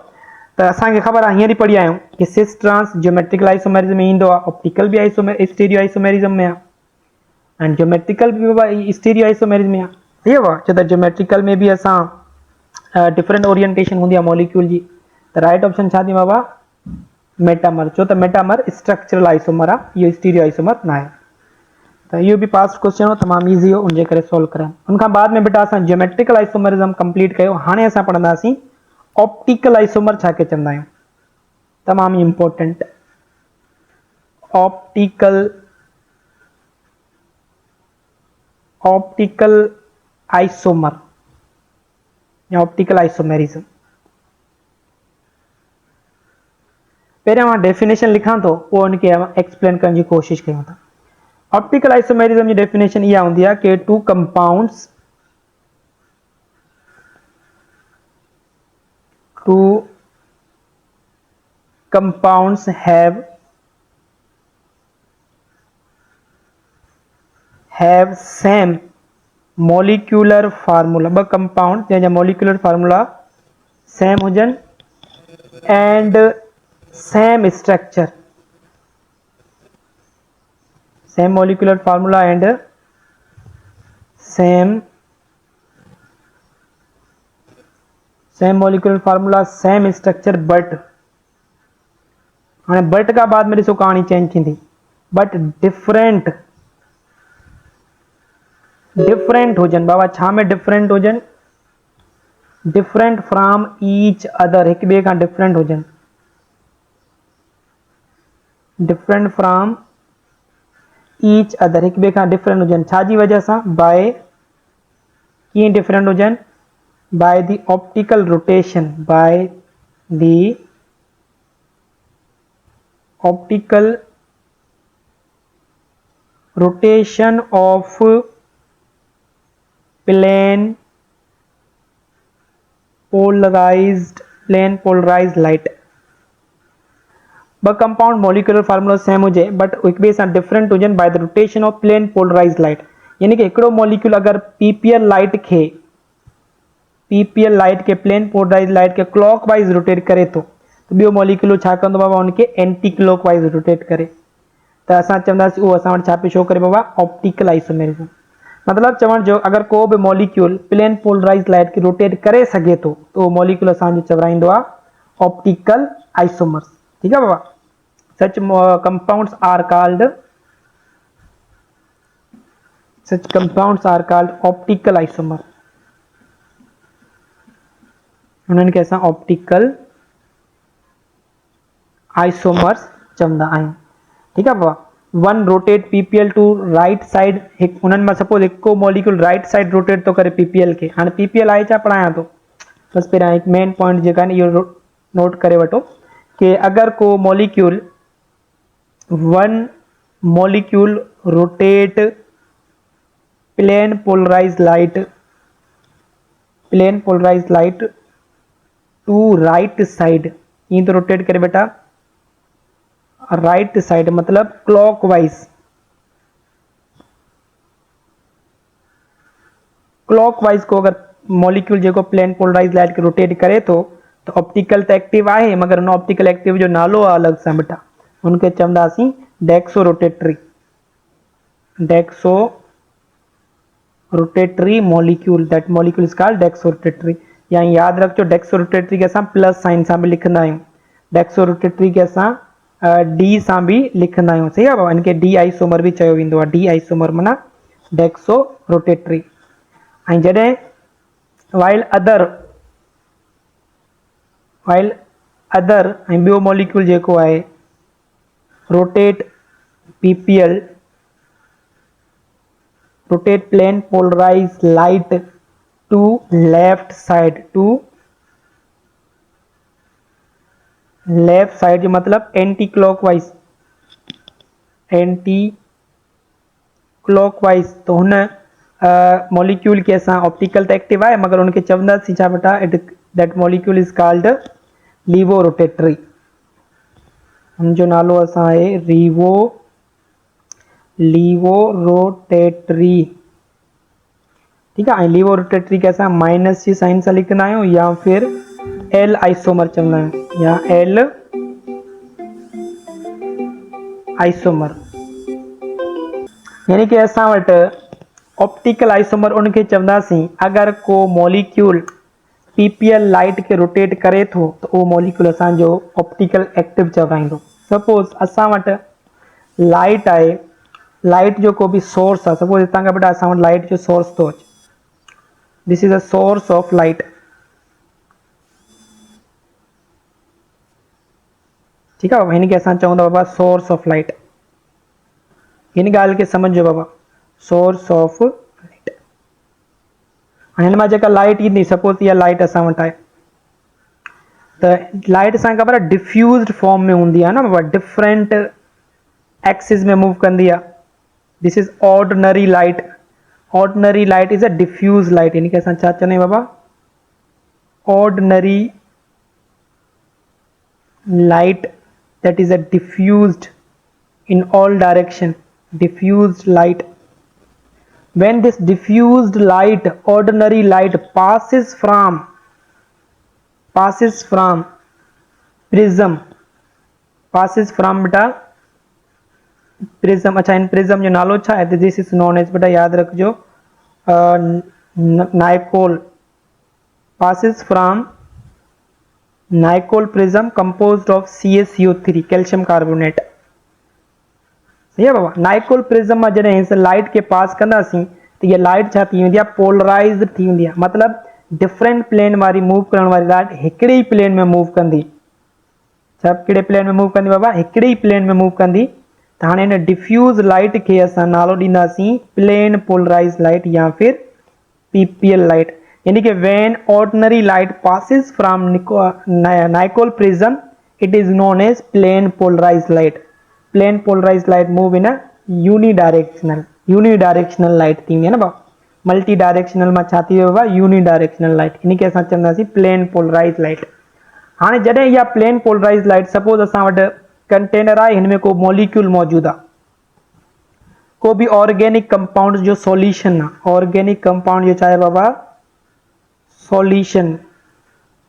त असांखे ख़बर आहे, हींअर ई पढ़ी आहियूं कि सिस ट्रांस ज्योमेट्रिकल आइसोमेरिज्म में ईंदो आहे, ऑप्टिकल बि स्टीरियो आइसोमेरिज्म में आहे and geometrical be Baba stereo isomerism में आहे. सही आहे बाबा. छो त ज्योमेट्रिकल में बि असां डिफरेंट ओरिएंटेशन हूंदी आहे मॉलिक्यूल जी. त राइट ऑप्शन छा थी बाबा? मेटामर. छो त मेटामर स्ट्रक्चरल आइसोमर आहे, इहो स्टीरियो आइसोमर न आहे. त इहो बि पास्ट क्वेश्चन हो, तमामु ईज़ी हो, उनजे करे सॉल्व करां. उनखां बाद में बेटा असां ज्योमेट्रिकल आइसोमरिज्म कंप्लीट कयो. हाणे असां पढ़ंदासीं ऑप्टिकल आइसोमर छाखे चवंदा आहियूं. तमामु इम्पोर्टेंट. ऑप्टिकल आइसोमर या ऑप्टिकल आइसोमेरिज्म. पहिरियों मां डेफिनेशन लिखां थो, पोइ उनखे एक्सप्लेन करण जी कोशिशि कयूं था. ऑप्टिकल आइसोमेरिज्म जी डेफिनेशन इहा हूंदी आहे कि two compounds have have same molecular formula, ब कंपाउंड जंहिंजा molecular formula same Heusen and same structure, same molecular formula and same molecular formula same structure, but हाँ बट का बाद में ॾिसो कहानी चेंज थी, बट डिफरेंट हुजन बाबा, छा में डिफरेंट हुजन, डिफरेंट फ्रॉम ईच अदर, एक ॿिए खां डिफरेंट हुजन, डिफरेंट फ्रॉम ईच अदर, एक ॿिए खां डिफरेंट हुजन, छाजी वजह सां, बाय कीअं डिफरेंट हुजन, by the optical rotation, by the optical rotation of plane polarized light. ब कंपाउंड मोलिकुलर फार्मूला सेम हुजे बट हिक ॿिए सां डिफरेंट हुजन by the rotation of plane polarized light, यानी कि हिकिड़ो मॉलिक्यूल अगर पीपीएल लाइट के प्लेन पोलराइज्ड लाइट के क्लॉकवाइज रोटेट करे तो ॿियो मॉलिक्यूल छा कंदो बाबा, उनके एंटी क्लॉकवाइज रोटेट करे, त असां चवंदासीं उहो असां वटि छा पियो शो करे बाबा, ऑप्टिकल आइसोमेरिज्म। मतलब चवण जो अगर को भी मॉलिक्यूल प्लेन पोलराइज्ड लाइट के रोटेट करे सके तो वो मॉलिक्यूल असांजो चवराईंदो आहे ऑप्टिकल आइसोमर्स। ठीक है बाबा, such compounds are called optical isomer, उन्हनि खे असां ऑप्टिकल आइसोमर्स चवंदा आहियूं। ठीक है बाबा, one rotate PPL to right side, उन्हनि मां सपोज हिकु मॉलिक्यूल राइट साइड रोटेट तो करे पीपीएल के, हाँ पीपीएल आहे छा पढ़ायां तो, बस पहिरियां हिकु मेन पॉइंट जेका आहिनि इहो नोट करे वठो कि अगर को molecule one molecule rotate plane polarized light to right side, ईअं तो रोटेट करे बेटा राइट साइड मतलब क्लॉकवाइज को अगर मॉलिक्यूल जो प्लेन पोलराइज्ड लाइट के रोटेट करे तो ऑप्टिकल तो एक्टिव है मगर उन ऑप्टिकल एक्टिव जो नालो आहे अलग सां बेटा, उनके चवंदासीं dextrorotatory molecule, that molecule is called dextrorotatory. या याद रखो डेक्सो रोटेटरी के असां प्लस साइन सां भी लिखंदा आहियूं, डेक्सो रोटेटरी के असां डी सां भी लिखंदा आहियूं, सही आहे बाबा, इनके डी आइसोमर भी चयो वेंदो आहे, डी आइसोमर माना डेक्सो रोटेटरी। ऐं जॾहिं वाइल अदर ऐं ॿियो मॉलिक्यूल जेको आहे rotate plane polarized light to left side जो मतलब एंटी क्लॉकवाइज तो हुन मॉलिक्यूल के असां ऑप्टिकल तो एक्टिव है मगर उनके चवंदासीं छा बेटा, that molecule is called levorotatory, उनजो नालो असां आहे लीवो रोटेटरी। ठीक है, लीवो रोटेटरी के असां माइनस जी साइन सां लिखंदा आहियूं या फिर एल आइसोमर चवंदा आहियूं, या एल आइसोमर, यानी कि असां वटि ऑप्टिकल आइसोमर उनके चवंदासीं अगर को मॉलिक्यूल पीपीएल लाइट के रोटेट करे तो वो मॉलिक्यूल असांजो ऑप्टिकल एक्टिव चवराईंदो। सपोज असां वटि लाइट आहे, लाइट जो को भी सोर्स आहे, सपोज हितां खां बेटा असां वटि लाइट जो सोर्स तो अचे, this is a source of light. ठीक है बाबा, हिन खे असां चवंदा बाबा सोर्स ऑफ लाइट, हिन ॻाल्हि खे समझो बाबा, सोर्स ऑफ लाइट। हिन मां जेका लाइट ईंदी, सपोज इहा लाइट असां वटि आहे त लाइट असांखे ख़बर आहे डिफ्यूज़्ड फॉर्म में हूंदी आहे न बाबा, डिफरेंट एक्सिस में मूव कंदी आहे, this is ordinary light is a diffuse light, यानी कि असां छा चवंदा आहियूं बाबा, ordinary light that is a diffused in all direction, diffused light when this diffused light, ordinary light passes from prism, passes from बेटा प्रिज्म। अच्छा इन प्रिज्म जो नालो छा है, दिस इज नोन एज बेटा याद रखजो Nicol, passes from Nicol prism composed of CaCO3 calcium carbonate. सही है बाबा। नाइकोल प्रिज्म में जैसे लाइट के पास कंदासीं तो ये लाइट छा थी वेंदी आहे, पोलराइज्ड थी वेंदी आहे, मतलब डिफरेंट प्लेन वारी मूव करण वारी लाइट हिकिड़े ही प्लेन में मूव कंदी। सब कहिड़े प्लेन में मूव कंदी बाबा, हिकिड़े ही प्लेन में मूव कंदी। तो हाँ इन डिफ्यूज लाइट के असां नालो ॾींदासीं प्लेन पोलराइज लाइट या फिर PPL लाइट। यानी कि when ordinary light passes from Nicol prism it is known as plane polarize light. Plane polarize light move in a unidirectional light थी है ना बाबा। मल्टी डायरेक्शनल में छा थी बाबा, यूनिडायरेक्शनल लाइट, इन के असां चवंदासीं प्लेन पोलराइज लाइट। हाँ जॾहिं इहा प्लेन पोलराइज लाइट सपोज असां वटि कंटेनर आहे, हिन में को मॉलिक्यूल मौजूद आहे, को भी ऑर्गेनिक कंपाउंड जो सॉल्यूशन आहे, ऑर्गेनिक कंपाउंड जो चाहे बाबा सॉल्यूशन,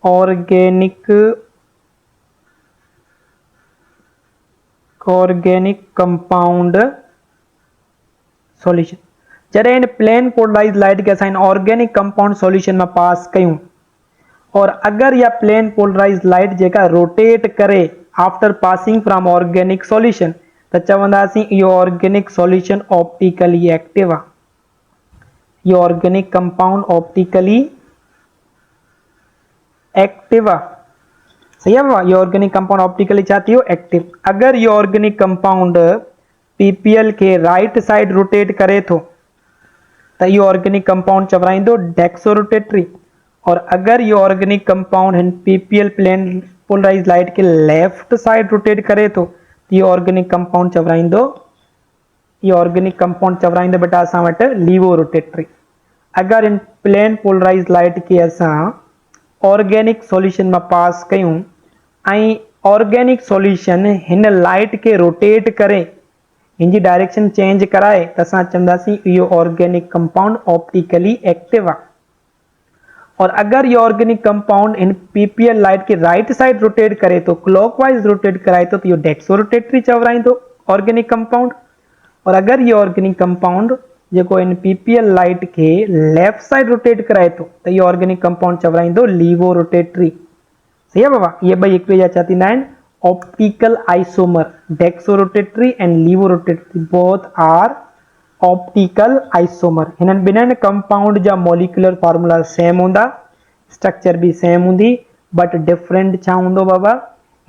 ऑर्गेनिक कंपाउंड सॉल्यूशन। जॾहिं इन प्लेन पोलराइज लाइट के असां ऑर्गेनिक कंपाउंड सॉल्यूशन में पास कयूं और अगर यह प्लेन पोलराइज लाइट जेका रोटेट करे after passing from organic solution तो चवंदासीं इहो ऑर्गेनिक सॉल्यूशन ऑप्टिकली एक्टिव आहे। ये ऑर्गेनिक कंपाउंड ऑप्टिकली एक्टिव आहे। सही है बाबा। ये ऑर्गेनिक कंपाउंड ऑप्टिकली चाहती हो एक्टिव। अगर ये ऑर्गेनिक कंपाउंड PPL के राइट साइड रोटेट करे तो ये ऑर्गेनिक कंपाउंड चवराइंदो डेक्सोरोटेटरी। और अगर ये organic compound in PPL plane polarize light के लेफ्ट साइड रोटेट करे तो ये ऑर्गेनिक कंपाउंड चवराइंदो, ये ऑर्गेनिक कंपाउंड चवराइंदो बेटा असां वटि लीवो रोटेटरी। अगर इन प्लेन पोलराइज लाइट के असां ऑर्गेनिक सॉल्यूशन में पास कयूं ऐं ऑर्गेनिक सॉल्यूशन हिन लाइट के रोटेट करे इनकी डायरेक्शन चेंज कराए तो असां चवंदासीं इहो ऑर्गेनिक कंपाउंड ऑप्टिकली एक्टिव आहे। और अगर ये organic compound in PPL light के राइट साइड रोटेट करे तो क्लॉकवाइज रोटेट कराए तो ये डेक्सोरोटेटरी चवराइंदो ऑर्गेनिक कंपाउंड। और अगर ये ऑर्गेनिक कंपाउंड जो इन PPL लाइट के लेफ्ट साइड रोटेट कराए तो ये ऑर्गेनिक कंपाउंड चवराइंदो लीवो रोटेटरी। सही है बाबा। ये भाई एक ॿिए जा थी optical isomer, dextrorotatory and levorotatory both are optical isomer. इन बिन्हिनि कंपाउंड जा मॉलिक्यूलर फार्मूला सेम होंदा, स्ट्रक्चर भी सेम होंदी, बट डिफरेंट छा होंदो बाबा,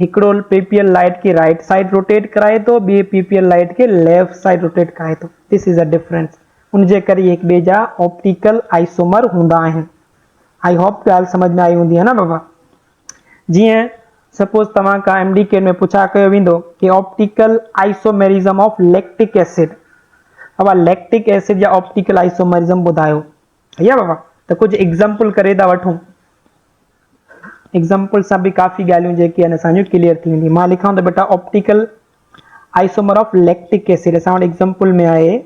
हिकिड़ो PPL लाइट के राइट साइड रोटेट कराए तो ॿिए PPL लाइट के लेफ्ट साइड रोटेट कराए तो। This is a difference. उनजे करे एक ॿिए जा ऑप्टिकल आइसोमर होंदा आहिनि। आई होप ॻाल्हि समझ में आई हूंदी है ना बाबा। जीअं सपोज तव्हां का MDK में पुछा कयो वेंदो कि optical isomerism of lactic acid. Baba lactic acid या ऑप्टिकल आइसोमेरिज्म ॿुधायो। सही है बाबा। तो कुछ एग्जांपल करे था वठूं। एग्जांपल सां भी काफ़ी ॻाल्हियूं जेकी आहिनि असांजूं क्लियर थी वेंदी। मां लिखां तो बेटा optical isomer of lactic acid. असां वटि एग्जांपल में आहे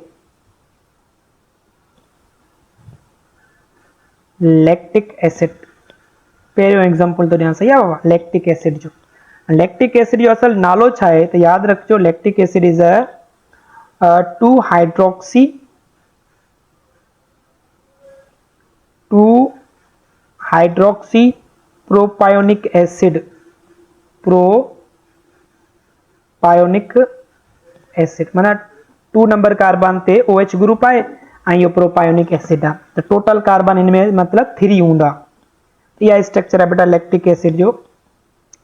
लैक्टिक एसिड। पहिरियों एग्जांपल तो ॾियां। सही आहे बाबा। लैक्टिक एसिड जो, लैक्टिक एसिड जो असल नालो छा आहे तो याद रखिजो lactic acid is a 2 hydroxy propionic acid. Propionic acid माना 2 नंबर कार्बन ते OH ग्रुप आहे ऐं इहो प्रोपायोनिक एसिड आहे। तो टोटल कार्बन इनमें मतलब 3 हूंदा। यह स्ट्रक्चर है बेटा लैक्टिक एसिड जो।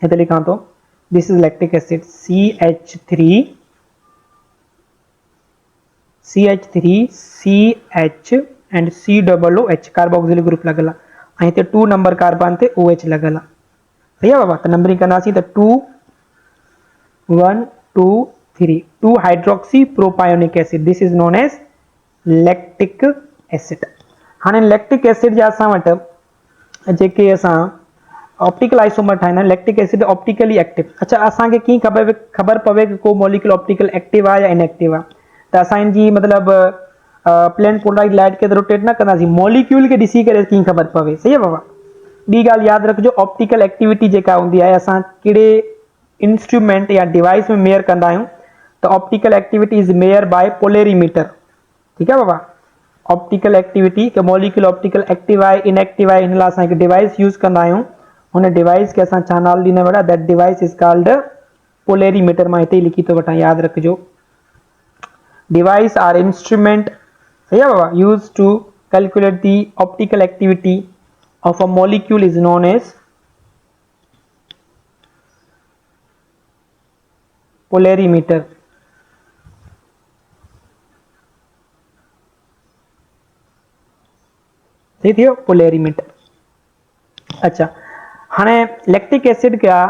इधर लिखा तो this is lactic acid CH3 CH and COOH carboxylic group लगल आहे। 2 नंबर कार्बन ते OH लगल आहे। सही है बाबा। तो नंबरिंग कंदासीं तो 2 1 2 3 2 hydroxy propionic acid. This is known as lactic acid. हाँ लैक्टिक एसिड जा असां वटि जेके असां ऑप्टिकल आइसोमर ठाहींदा आहियूं लैक्टिक एसिड ऑप्टिकली एक्टिव। अच्छा असांखे कीअं ख़बर पवे कि को मॉलिक्यूल ऑप्टिकल एक्टिव आहे या इनएक्टिव आहे। तो असां इनजी मतलब प्लेन पोलराइज लाइट के रोटेट ना कंदासीं मॉलिक्यूल के ॾिसी करे कीअं ख़बर पवे। सही है बाबा। ॿी ॻाल्हि यादि रखिजो ऑप्टिकल एक्टिविटी जेका हूंदी आहे असां कहिड़े इंस्ट्रूमेंट या डिवाइस में मेयर कंदा आहियूं त optical activity is measure by polarimeter. ठीक है बाबा। ऑप्टिकल एक्टिविटी के मॉलिक्यूल ऑप्टिकल एक्टिव आहे इनएक्टिव आहे इन लाइ असां हिकु डिवाइस यूज़ कंदा आहियूं। हुन डिवाइस के असां छा नालो ॾींदा बेटा that device is called polarimeter. मां हिते ई लिखी थो वठां यादि रखिजो। डिवाइस आर इंस्ट्रूमेंट सही है बाबा use to calculate the optical activity of a molecule is known as polarimeter। सही थियो पोलेरीमीटर। अच्छा हाणे लैक्टिक एसिड का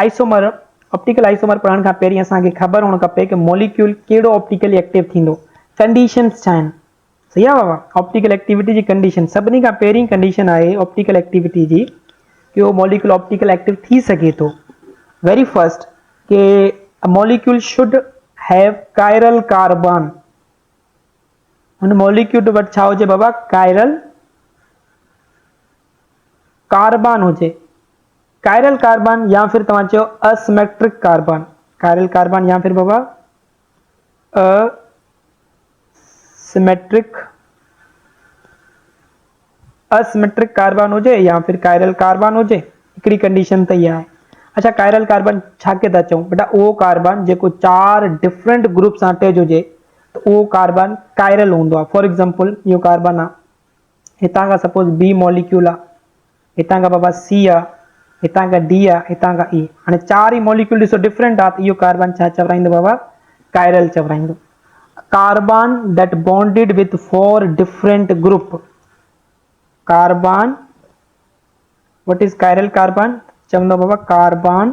आइसोमर ऑप्टिकल आइसोमर पढ़ण खां पहिरीं असांखे ख़बर हुअणु खपे कि मॉलिक्यूल कहिड़ो ऑप्टिकली एक्टिव थींदो, कंडीशंस छा आहिनि। सही आहे बाबा। ऑप्टिकल एक्टिविटी जी कंडीशन सभिनी खां पहिरीं कंडीशन आहे ऑप्टिकल एक्टिविटी जी कि वो मॉलिक्यूल ऑप्टिकल एक्टिव थी सके थो। वेरी फर्स्ट कि molecule should have chiral carbon. हुन मॉलिक्यूल वटि छा हुजे बाबा कायरल कार्बन हुजे। कायरल कार्बन या फिर तव्हां चयो असिमेट्रिक कार्बन। कायरल कार्बन या फिर बाबा असिमेट्रिक कार्बन हुजे या फिर कायरल कार्बन हुजे। हिकिड़ी कंडीशन त इहा आहे। अच्छा कायरल कार्बन छा के था चऊं बेटा उहो कार्बन जेको 4 डिफरेंट ग्रुप सां अटैच हुजे त उहो कार्बन कायरल हूंदो आहे। फॉर एग्जांपल इहो कार्बन आहे हितां खां सपोज बी मॉलिक्यूल आहे हितां खां बाबा सी आहे हितां खां डी आहे हितां खां ई। हाणे 4 ई मॉलिक्यूल ॾिसो डिफरेंट आहे त इहो कार्बन छा चवराईंदो बाबा कायरल चवराईंदो। Carbon that bonded with 4 different group. Carbon what is chiral carbon चवंदो बाबा carbon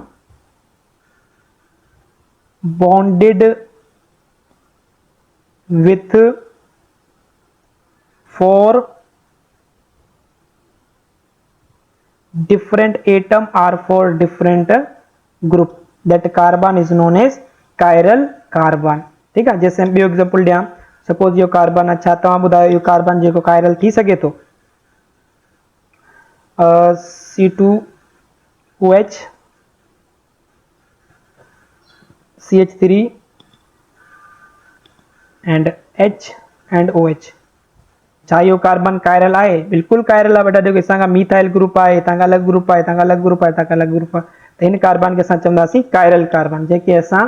bonded with 4 different atom or 4 different group that carbon is known as chiral carbon। ठीक है जैसे ॿियो एग्जांपल ॾियां सपोज इहो कार्बन आहे छा तव्हां ॿुधायो इहो कार्बन जेको कायरल थी सघे थो C2OH CH3 and H and OH। छा इहो कार्बन कायरल आहे बिल्कुलु कायरल आहे बेटा। देखो हितां खां मीथाइल ग्रुप आहे हितां खां अलॻि ग्रुप आहे हितां खां अलॻि ग्रुप आहे हितां खां अलॻि ग्रुप आहे त हिन कार्बन खे असां चवंदासीं कायरल कार्बन जेके असां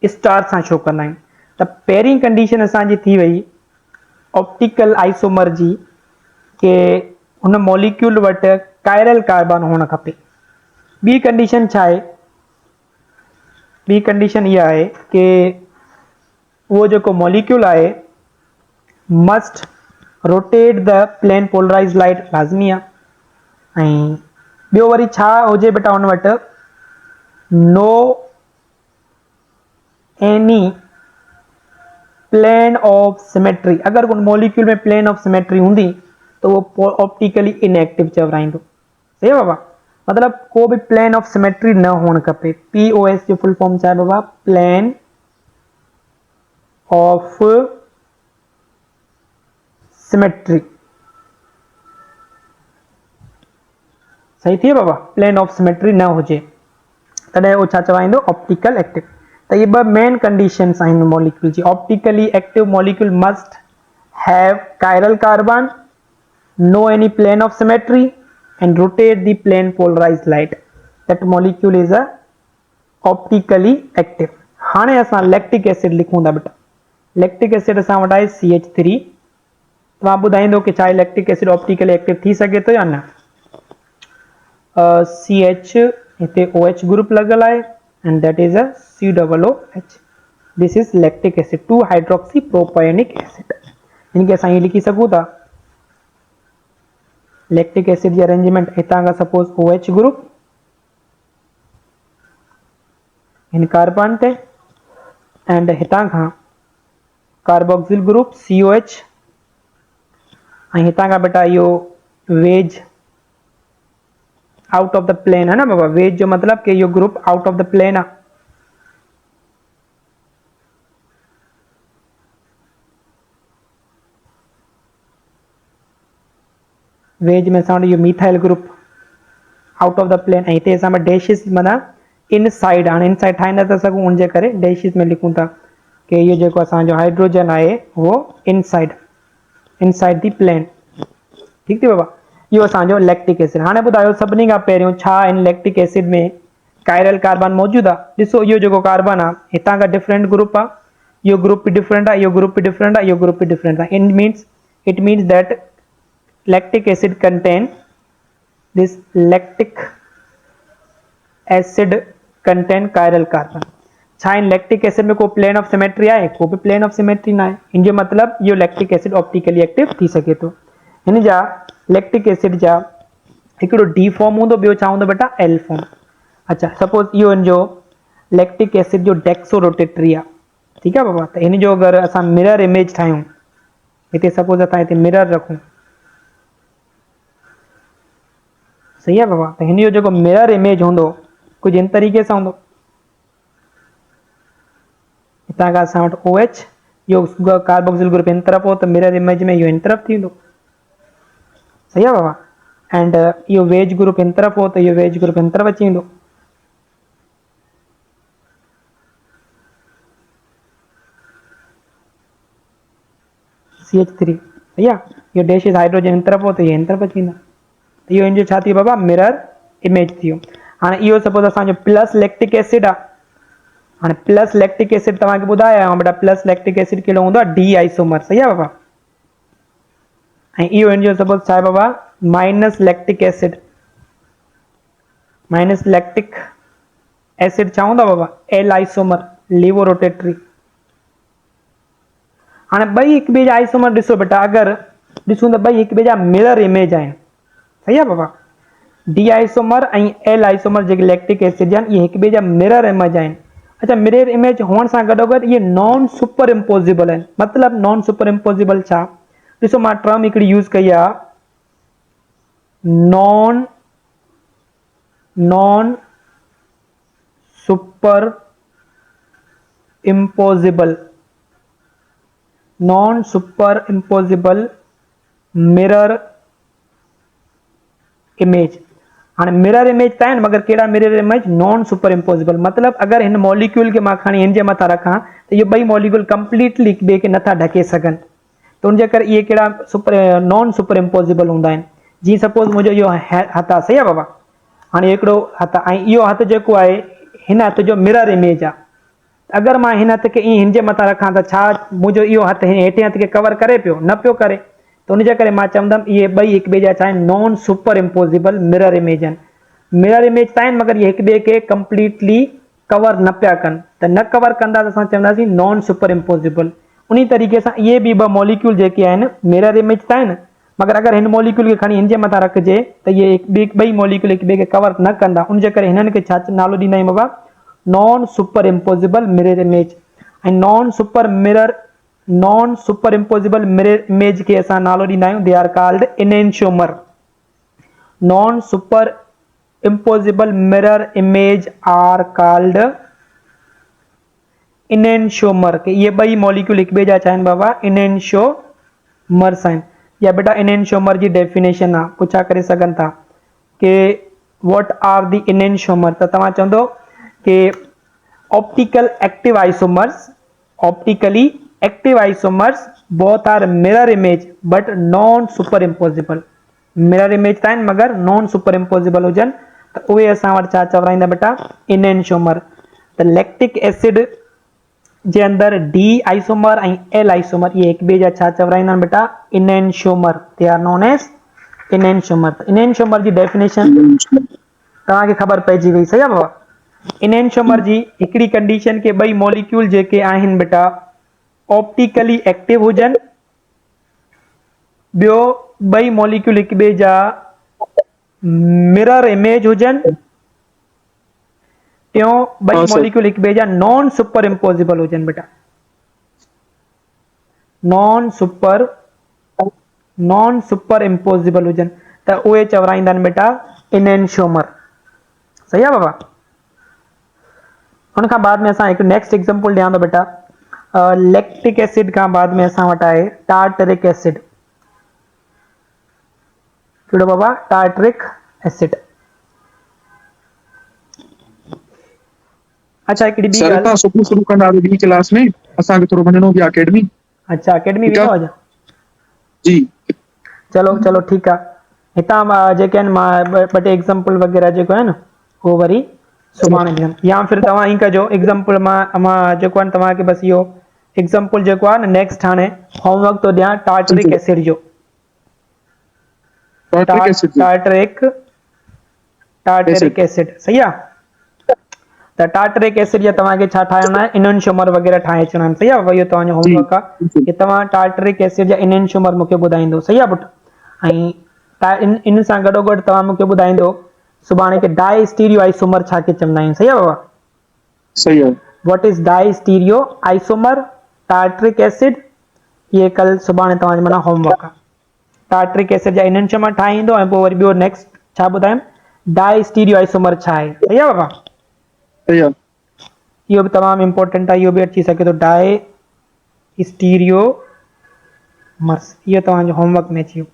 स्टार सां शो कंदा आहियूं। त पहिरीं कंडीशन असांजी थी वई ऑप्टिकल आइसोमर जी के हुन मॉलिक्यूल वटि कायरल कार्बन हुअणु खपे। ॿी कंडीशन छा आहे ॿी कंडीशन इहा आहे कि उहो जेको मॉलिक्यूल आहे must rotate the plane polarize light लाज़मी आहे। ऐं ॿियो वरी छा हुजे बेटा हुन वटि no any plane of symmetry. अगरि उन मॉलिक्यूल में प्लेन ऑफ सिमेट्री हूंदी त उहो ऑप्टिकली इनएक्टिव चवराईंदो। सही आहे बाबा। मतलब को भी प्लेन ऑफ सिमेट्री न होना खपे। POS जो फुल फॉर्म छा आहे बाबा प्लेन ऑफ सिमेट्री। सही थी बाबा। प्लेन ऑफ सिमेट्री न हुजे तॾहिं उहो छा चवाईंदो ऑप्टिकल एक्टिव। त ये ॿ मेन कंडीशंस आहिनि मॉलिक्यूल जी। Optically active molecule must have chiral carbon no any plane of symmetry and rotate the plane polarized light that molecule is a optically active। हाणे असां लैक्टिक एसिड लिखूं था बेटा। लैक्टिक एसिड असां वटि आहे CH3। तव्हां ॿुधाईंदो कि छा लैक्टिक एसिड ऑप्टिकली एक्टिव थी सघे थो या न। CH हिते OH ग्रुप लॻल आहे and that is a COOH। this is lactic acid 2 hydroxy propionic acid। इनके असां ये लिखी सघूं था लैक्टिक एसिड की अरेंजमेंट हितां का सपोज OH ग्रुप इन कार्बन ते एंड हितां का कार्बोक्सिल ग्रुप COH ऐं हितां का बेटा यो wedge out of the plane है ना बाबा। वेज जो मतलब कि यो group out of the plane है। वेज में असां वटि इहो methyl group out of the plane, ऐं हिते असां वटि डैशिस माना इनसाइड, हाणे इनसाइड ठाहे नथा सघूं उनजे करे डैशिस में लिखूं था कि इहो जेको असांजो हाइड्रोजन आहे उहो इनसाइड दी प्लेन। ठीक थी बाबा, इहो असांजो लैक्टिक एसिड। हाणे ॿुधायो सभिनी खां पहिरियों छा इन लैक्टिक एसिड में कायरल कार्बन मौजूदु आहे? ॾिसो इहो जेको कार्बन आहे हितां खां डिफरेंट ग्रुप आहे, इहो ग्रुप बि डिफरेंट आहे, इहो ग्रुप बि डिफरेंट आहे, इहो ग्रुप बि डिफरेंट आहे। It means that lactic acid contain this lactic acid contain chiral carbon। छा इन लैक्टिक एसिड में को प्लेन ऑफ सिमेट्री आहे? को भी प्लेन ऑफ सिमेट्री ना आहे। इन जो मतलब इहो लैक्टिक एसिड ऑप्टिकली एक्टिव थी सके थो। हिन जा लैक्टिक एसिड जा हिकिड़ो डी फॉर्म हूंदो, ॿियो छा हूंदो बेटा? L form. अच्छा, सपोज इहो इन जो लैक्टिक एसिड जो डेक्सो रोटेटरी आहे। ठीकु आहे बाबा, त इन जो अगरि असां मिरर इमेज ठाहियूं, हिते सपोज असां हिते मिरर रखूं, सही है बाबा, तो हिन जो जेको मिरर इमेज हूंदो कुछ इन तरीके सां हूंदो। हितां खां असां वटि OH, इहो कार्बोक्सिल ग्रुप इन तरफ़ हो त मिरर इमेज में इहो इन तरफ़ थी वेंदो। सही है बाबा, एंड इहो वेज ग्रुप इन तरफ़ हो त इहो वेज ग्रुप इन तरफ़ अची वेंदो। CH3, सही है, इहो डैश हाइड्रोजन इन तरफ़ हो त इहो इन तरफ़ अची वेंदो। इहो इन जो छा थी बाबा? मिरर इमेज थी वियो। हाणे इहो सपोज असांजो प्लस लैक्टिक एसिड आहे। हाणे प्लस लैक्टिक एसिड तव्हांखे ॿुधाया बेटा, प्लस लैक्टिक एसिड कहिड़ो हूंदो आहे? D isomer. सही आहे बाबा। ऐं इहो इन जो सपोज छा आहे बाबा? Minus lactic acid. Minus lactic acid छा हूंदो आहे बाबा? L isomer, levorotatory. हाणे ॿई हिक ॿिए जा आइसोमर ॾिसो बेटा, अगरि ॾिसूं त ॿई हिक ॿिए जा मिरर इमेज आहिनि। सही आहे बाबा, डी आइसोमर ऐं एल आइसोमर जेके लैक्टिक एसिड आहिनि इहे हिक ॿिए जा मिरर इमेज आहिनि। अच्छा, मिरर इमेज हुअण सां गॾोगॾु इहे नॉन सुपर इम्पोजिबल आहिनि। मतिलबु नॉन सुपर इम्पोजिबल छा? ॾिसो मां टर्म हिकिड़ी यूज़ कई आहे, non super imposable, non super imposable mirror image. हाँ, मिरर इमेज त आहिनि मगर कहिड़ा mirror image? Non super imposable. मतलब अगर हिन मॉलिक्यूल के मां खणी हिन जे मथां रखां त इहे ॿई मॉलिक्यूल कंप्लीटली हिक ॿिए खे नथा ढके सघनि, त उनजे करे इहे कहिड़ा नॉन सुपर इम्पोजिबल हूंदा आहिनि। जीअं सपोज मुंहिंजो इहो हथ आहे, सही आहे बाबा, हाणे हिकिड़ो हथ आहे ऐं इहो हथ जेको आहे हिन हथ जो मिरर इमेज आहे। अगर मां हिन हथ खे ईअं हिन जे मथां रखां त छा मुंहिंजो इहो हथ हेठे हथ खे कवर करे पियो? न पियो करे। त उनजे करे मां चवंदुमि इहे ॿई हिक ॿिए जा छा आहिनि? Non super imposable mirror image आहिनि। मिरर इमेज त आहिनि मगर इहे हिक ॿिए खे कंप्लीटली कवर न पिया कनि, त न कवर कंदा त असां चवंदासीं नॉन सुपर इम्पोजिबल। उन तरीक़े सां इहे बि ॿ मॉलिक्यूल जेके आहिनि मिरर इमेज त आहिनि, मगर अगर हिन मॉलिक्यूल खे खणी हिन जे मथां रखिजे त इहे ॿई मॉलिक्यूल हिक ॿिए खे कवर न कंदा। उनजे करे हिननि खे छा नालो ॾींदा आहियूं बाबा? Non super imposable mirror image. ऐं non super imposable mirror image खे असां नालो ॾींदा आहियूं, दे आर कॉल्ड इनेंशियोमर। नॉन सुपर impossible mirror image are called enantiomer। के ये ॿई मॉलिक्यूल हिक ॿिए जा छा आहिनि बाबा? इनेंशियोमर्स आहिनि। या बेटा इनेंशियोमर जी डेफिनेशन आहे, पुछा करे सघनि था कि व्हाट आर द इनेंशियोमर, त तव्हां चवंदो कि optical active isomers, optically active isomers both are mirror image but non super imposable. Mirror image त आहिनि मगर नॉन सुपर इम्पोजिबल हुजनि त उहे असां वटि छा चवराईंदा बेटा? इनेंशियोमर। त लैक्टिक एसिड जे अंदरि डी आइसोमर ऐं एल आइसोमर इहे हिक ॿिए जा छा चवराईंदा आहिनि बेटा? Enantiomer. They are known as enantiomer. Enantiomer जी डेफिनेशन तव्हांखे ख़बर पइजी वई, सही आहे बाबा। इनेंशियोमर जी हिकिड़ी कंडीशन के ॿई मॉलिक्यूल जेके आहिनि बेटा ऑप्टिकली एक्टिव हुजनि, ॿियो ॿई मॉलिक्यूल हिक ॿिए जा मिरर इमेज हुजनि, टियों ॿई मॉलिक्यूल हिक ॿिए जा नॉन सुपर इम्पोजिबल हुजनि बेटा। नॉन सुपर इम्पोजिबल हुजनि त उहे चवराईंदा आहिनि बेटा इनेंशियोमर। सही आहे बाबा। उन खां बाद में असां हिकु नेक्स्ट एग्जांपल ॾियां थो बेटा, लैक्टिक एसिड खां बाद में असां वटि आहे टार्टरिक एसिड। कहिड़ो बाबा? Tartaric acid. अच्छा हिकिड़ी ॿी सर ॻाल्हि। तव्हां सुबुह शुरू कंदा ॿी क्लास में, असांखे थोरो वञिणो बि आहे अकेडमी। अच्छा अकेडमी ठीकु वेंदो आहे अॼु? जी। चलो चलो ठीकु आहे। हितां जेके आहिनि मां ॿ टे एग्ज़ाम्पल वग़ैरह जेको आहे न उहो वरी सुभाणे ॾींदुमि, या फिर तव्हां ईअं कजो एग्ज़ाम्पल मां जेको आहे तव्हांखे बसि इहो एग्ज़ाम्पल जेको आहे न नेक्स्ट हाणे होमवर्क थो ॾियां जी टार्टरिक जी एसिड जो। टार्टरिक एसिड जो टार्टरिक एसिड। टार्टरिक एसिड सही आहे। त टार्टरिक एसिड जा तव्हांखे छा ठाहिणो आहे? इनोनशुमर वग़ैरह ठाहे अचणा आहिनि सही आहे। इहो तव्हांजो जी होमवर्क आहे बिल्कुलु। कि तव्हां टार्टरिक एसिड जा इनोनशुमर मूंखे ॿुधाईंदो सही आहे पुटु। ऐं इन सां गॾोगॾु तव्हां मूंखे ॿुधाईंदो सुभाणे खे डाई स्टीरियो आइसोमर छा खे चवंदा आहियूं सही आहे बाबा। सही आहे। What is diastereoisomer, tartaric acid, ये कल सुभाणे तव्हांजो माना होमवर्क आहे। टार्टरिक एसिड जा इनोनशुमर ठाहींदो ऐं पोइ वरी ॿियो नेक्स्ट छा ॿुधायमि? डाई स्टीरियो आइसोमर छा आहे सही आहे बाबा। सही आहे। इहो बि तमामु इम्पोर्टेंट आहे, इहो बि अची सघे थो डाई स्टीरियो मर्स। इहो तव्हांजो होमवर्क में अची वियो।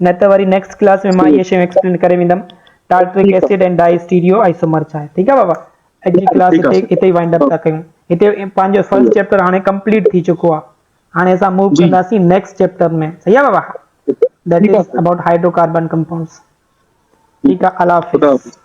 न त वरी नेक्स्ट क्लास में मां सही इहे शयूं एक्सप्लेन करे वेंदुमि टार्टरिक ठीकु एसिड आहे। ऐं डाई स्टीरियो आइसोमर छा आहे। ठीकु आहे बाबा। अॼु जी क्लास ठीकु आहे सर। हिते ई वाइंड अप था कयूं। हिते पंहिंजो सही फर्स्ट चैप्टर हाणे कंप्लीट थी चुको आहे। हाणे असां मूव आहे जी। कंदासीं नेक्स्ट चैप्टर में सही आहे बाबा। दैट ठीकु आहे is sir. About hydrocarbon compounds. ठीकु ठीक है, आहे। अल्लाह खुदा हाफिज़। हाफ़िज़।